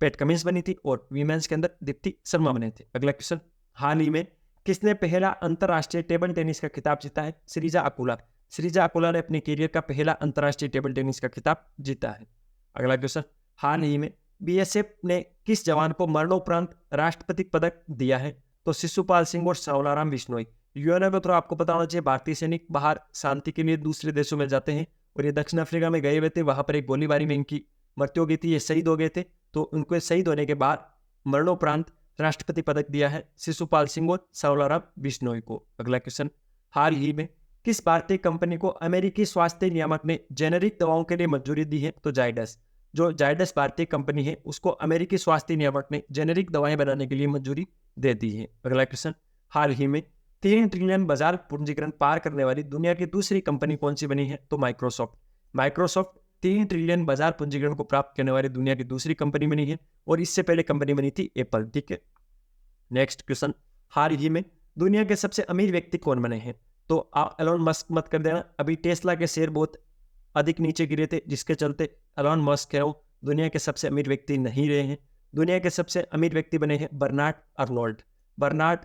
पैट कमिंस बनी थी और वीमेंस के अंदर दीप्ति शर्मा बने थे। अगला क्वेश्चन, हाल ही में किसने पहला अंतर्राष्ट्रीय टेबल टेनिस का खिताब जीता है? श्रीजा अकुला। श्रीजा अकुला ने अपने करियर का पहला अंतर्राष्ट्रीय टेबल टेनिस का खिताब जीता है। अगला क्वेश्चन, हाल ही में BSF ने किस जवान को मरणोपरांत राष्ट्रपति पदक दिया है? तो शिशुपाल सिंह और सावलाराम बिश्नोई। यूएनओ में तो आपको पता होना चाहिए भारतीय सैनिक बाहर शांति के लिए दूसरे देशों में जाते हैं और ये दक्षिण अफ्रीका में गए हुए थे। वहां पर एक गोलीबारी में इनकी मृत्यु हो गई थी, ये शहीद हो गए थे। तो उनको शहीद होने के बाद मरणोपरांत राष्ट्रपति पदक दिया है शिशुपाल सिंह और सावलाराम बिश्नोई को। अगला क्वेश्चन, हाल ही में किस भारतीय कंपनी को अमेरिकी स्वास्थ्य नियामक ने जेनेरिक दवाओं के लिए मंजूरी दी है? तो जाइडस। जो जाइडस भारतीय कंपनी है उसको अमेरिकी स्वास्थ्य नियामक ने जेनेरिक दवाएं बनाने के लिए मंजूरी दे दी है। अगला क्वेश्चन, हाल ही में 3 ट्रिलियन बाजार पूंजीकरण पार करने वाली दुनिया की दूसरी कंपनी कौन सी बनी है? तो माइक्रोसॉफ्ट। माइक्रोसॉफ्ट 3 ट्रिलियन बाजार पूंजीकरण को प्राप्त करने वाली दुनिया की दूसरी कंपनी बनी है और इससे पहले कंपनी बनी थी एप्पल। ठीक है, नेक्स्ट क्वेश्चन, हाल ही में दुनिया के सबसे अमीर व्यक्ति कौन बने हैं? तो आप एलोन मस्क मत कर देना, अभी टेस्ला के शेयर बहुत अधिक नीचे गिरे थे जिसके चलते एलोन मस्क है वो दुनिया के सबसे अमीर व्यक्ति नहीं रहे हैं। दुनिया के सबसे अमीर व्यक्ति बने हैं बर्नार्ड अर्नोल्ड। बर्नार्ड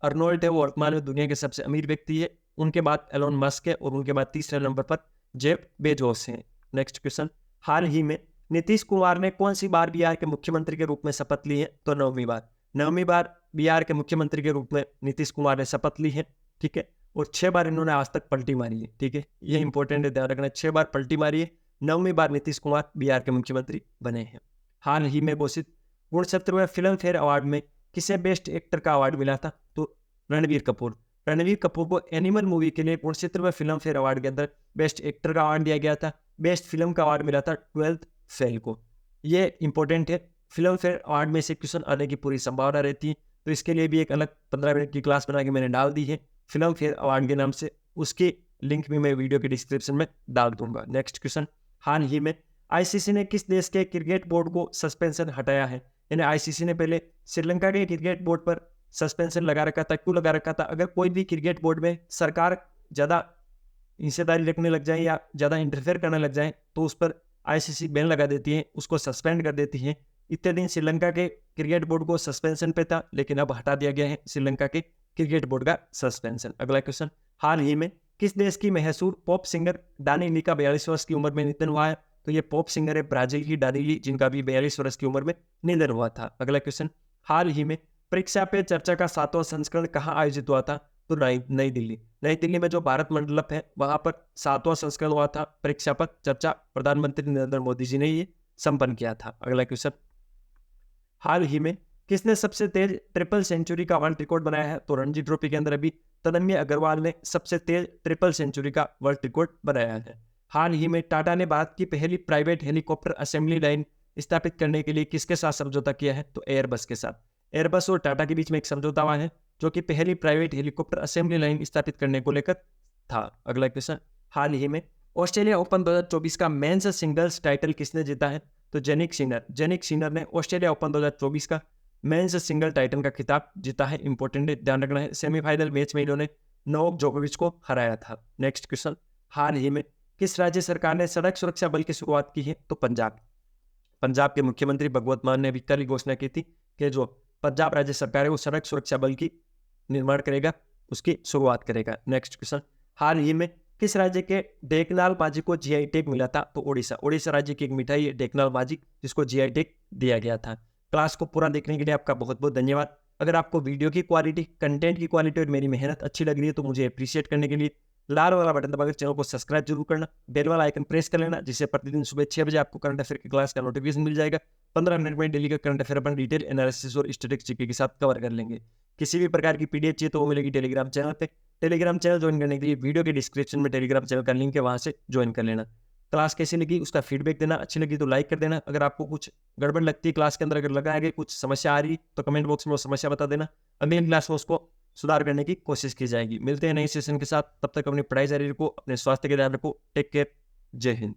अर्नोल्ड है वो वर्तमान में दुनिया के सबसे अमीर व्यक्ति है। उनके बाद एलोन मस्क है और उनके बाद तीसरे नंबर पर जेफ बेजोस हैं। नेक्स्ट क्वेश्चन, हाल ही में नीतीश कुमार ने कौन सी बार बिहार के मुख्यमंत्री के रूप में शपथ ली है? तो 9वीं बार। 9वीं बार बिहार के मुख्यमंत्री के रूप में नीतीश कुमार ने शपथ ली है। ठीक है, और 6 बार इन्होंने आज तक पलटी मारी है। ठीक है, ये इंपॉर्टेंट है, ध्यान रखना, 6 बार पलटी मारी है। 9वीं बार नीतीश कुमार बिहार के मुख्यमंत्री बने हैं। हाल ही में घोषित 69वें फिल्म फेयर अवार्ड में किसे बेस्ट एक्टर का अवार्ड मिला था? तो रणवीर कपूर। रणवीर कपूर को एनिमल मूवी के लिए 69वें फिल्म फेयर अवार्ड के अंदर बेस्ट एक्टर का अवार्ड दिया गया था। बेस्ट फिल्म का अवार्ड मिला था 12th फेल को। ये इंपॉर्टेंट है, फिल्म फेयर अवार्ड में से क्वेश्चन आने की पूरी संभावना रहती है, तो इसके लिए भी एक अलग 15 मिनट की क्लास बना के मैंने डाल दी है फिल्म फेयर अवार्ड के नाम से, उसकी लिंक भी मैं वीडियो के डिस्क्रिप्शन में डाल दूंगा। नेक्स्ट क्वेश्चन, हाल ही में आईसीसी ने किस देश के क्रिकेट बोर्ड को सस्पेंशन हटाया है? यानी आईसीसी ने पहले श्रीलंका के क्रिकेट बोर्ड पर सस्पेंशन लगा रखा था। क्यों लगा रखा था? अगर कोई भी क्रिकेट बोर्ड में सरकार ज़्यादा हिस्सेदारी रखने लग जाए या ज़्यादा इंटरफेयर करने लग जाए तो उस पर आईसीसी बैन लगा देती है, उसको सस्पेंड कर देती है। इतने दिन श्रीलंका के क्रिकेट बोर्ड को सस्पेंशन पे था, लेकिन अब हटा दिया गया है श्रीलंका के क्रिकेट बोर्ड का सस्पेंशन। अगला क्वेश्चन, हाल ही में किस देश की मशहूर पॉप सिंगर डानी का 42 वर्ष की उम्र में निधन हुआ है? तो ये पॉप सिंगर है ब्राजील की डानी, जिनका भी 42 वर्ष की उम्र में निधन हुआ था। अगला क्वेश्चन, हाल ही में परीक्षा पे चर्चा का 7वां संस्करण कहाँ आयोजित हुआ था? तो नई दिल्ली। नई दिल्ली में जो भारत मंडलम है वहां पर 7वां संस्करण हुआ था परीक्षा पर चर्चा, प्रधानमंत्री नरेंद्र मोदी जी ने ये संपन्न किया था। अगला क्वेश्चन, हाल ही में किसने सबसे तेज ट्रिपल सेंचुरी का वर्ल्ड रिकॉर्ड बनाया है? तो रणजी ट्रॉफी के अंदर अभी तनम्य अग्रवाल ने सबसे तेज ट्रिपल सेंचुरी का वर्ल्ड रिकॉर्ड बनाया है। हाल ही में टाटा ने भारत की पहली प्राइवेट हेलीकॉप्टर असेंबली लाइन स्थापित करने के लिए किसके साथ समझौता किया है? तो एयरबस के साथ। एयरबस और टाटा के बीच में एक समझौता हुआ है जो कि पहली प्राइवेट हेलीकॉप्टर असेंबली लाइन स्थापित करने को लेकर था। अगला क्वेश्चन, हाल ही में ऑस्ट्रेलिया ओपन 2024 का मेंस सिंगल्स टाइटल किसने जीता है? तो जेनिक सिनर ने ऑस्ट्रेलिया ओपन 2024 का मेंस सिंगल टाइटल का खिताब जीता है। इंपॉर्टेंट है, ध्यान रखना है। सेमीफाइनल मैच में इन्होंने नोवाक जोकोविच को हराया था। नेक्स्ट क्वेश्चन, हाल ही में किस राज्य सरकार ने सड़क सुरक्षा बल की शुरुआत की है? तो पंजाब के मुख्यमंत्री भगवंत मान ने अभी कल ही घोषणा की थी कि जो पंजाब राज्य सरकार है वो सड़क सुरक्षा बल की निर्माण करेगा, उसकी शुरुआत करेगा। नेक्स्ट क्वेश्चन, हाल ही में किस राज्य के डेकनाल बाजी को जीआई टैग मिला था? तो ओडिशा राज्य की एक मिठाई है डेकनाल बाजी, जिसको जीआई टैग दिया गया था। क्लास को पूरा देखने के लिए आपका बहुत बहुत धन्यवाद। अगर आपको वीडियो की क्वालिटी, कंटेंट की क्वालिटी और मेरी मेहनत अच्छी लग रही है तो मुझे अप्रिशिएट करने के लिए लाल वाला बटन दबाकर चैनल को सब्सक्राइब जरूर करना, बेल वाला आइकन प्रेस कर लेना, जिससे प्रतिदिन सुबह 6 बजे आपको करंट अफेयर की क्लास का नोटिफिकेशन मिल जाएगा। 15 मिनट में डेली का करंट अफेयर अपन डिटेल एनालिसिस और स्टैटिस्टिक्स के साथ कवर कर लेंगे। किसी भी प्रकार की पीडीएफ चाहिए तो वो मिलेगी टेलीग्राम चैनल पे। टेलीग्राम चैनल ज्वाइन करने के लिए वीडियो के डिस्क्रिप्शन में टेलीग्राम चैनल का लिंक है, वहां से ज्वाइन कर लेना। क्लास कैसी लगी उसका फीडबैक देना, अच्छी लगी तो लाइक कर देना। अगर आपको कुछ गड़बड़ लगती है क्लास के अंदर, अगर लगा है कि कुछ समस्या आ रही तो कमेंट बॉक्स में वो समस्या बता देना। अगली क्लास में उसको सुधार करने की कोशिश की जाएगी। मिलते हैं नए सेशन के साथ, तब तक अपनी पढ़ाई जारी रखो, अपने स्वास्थ्य का ध्यान रखो। टेक केयर, जय हिंद।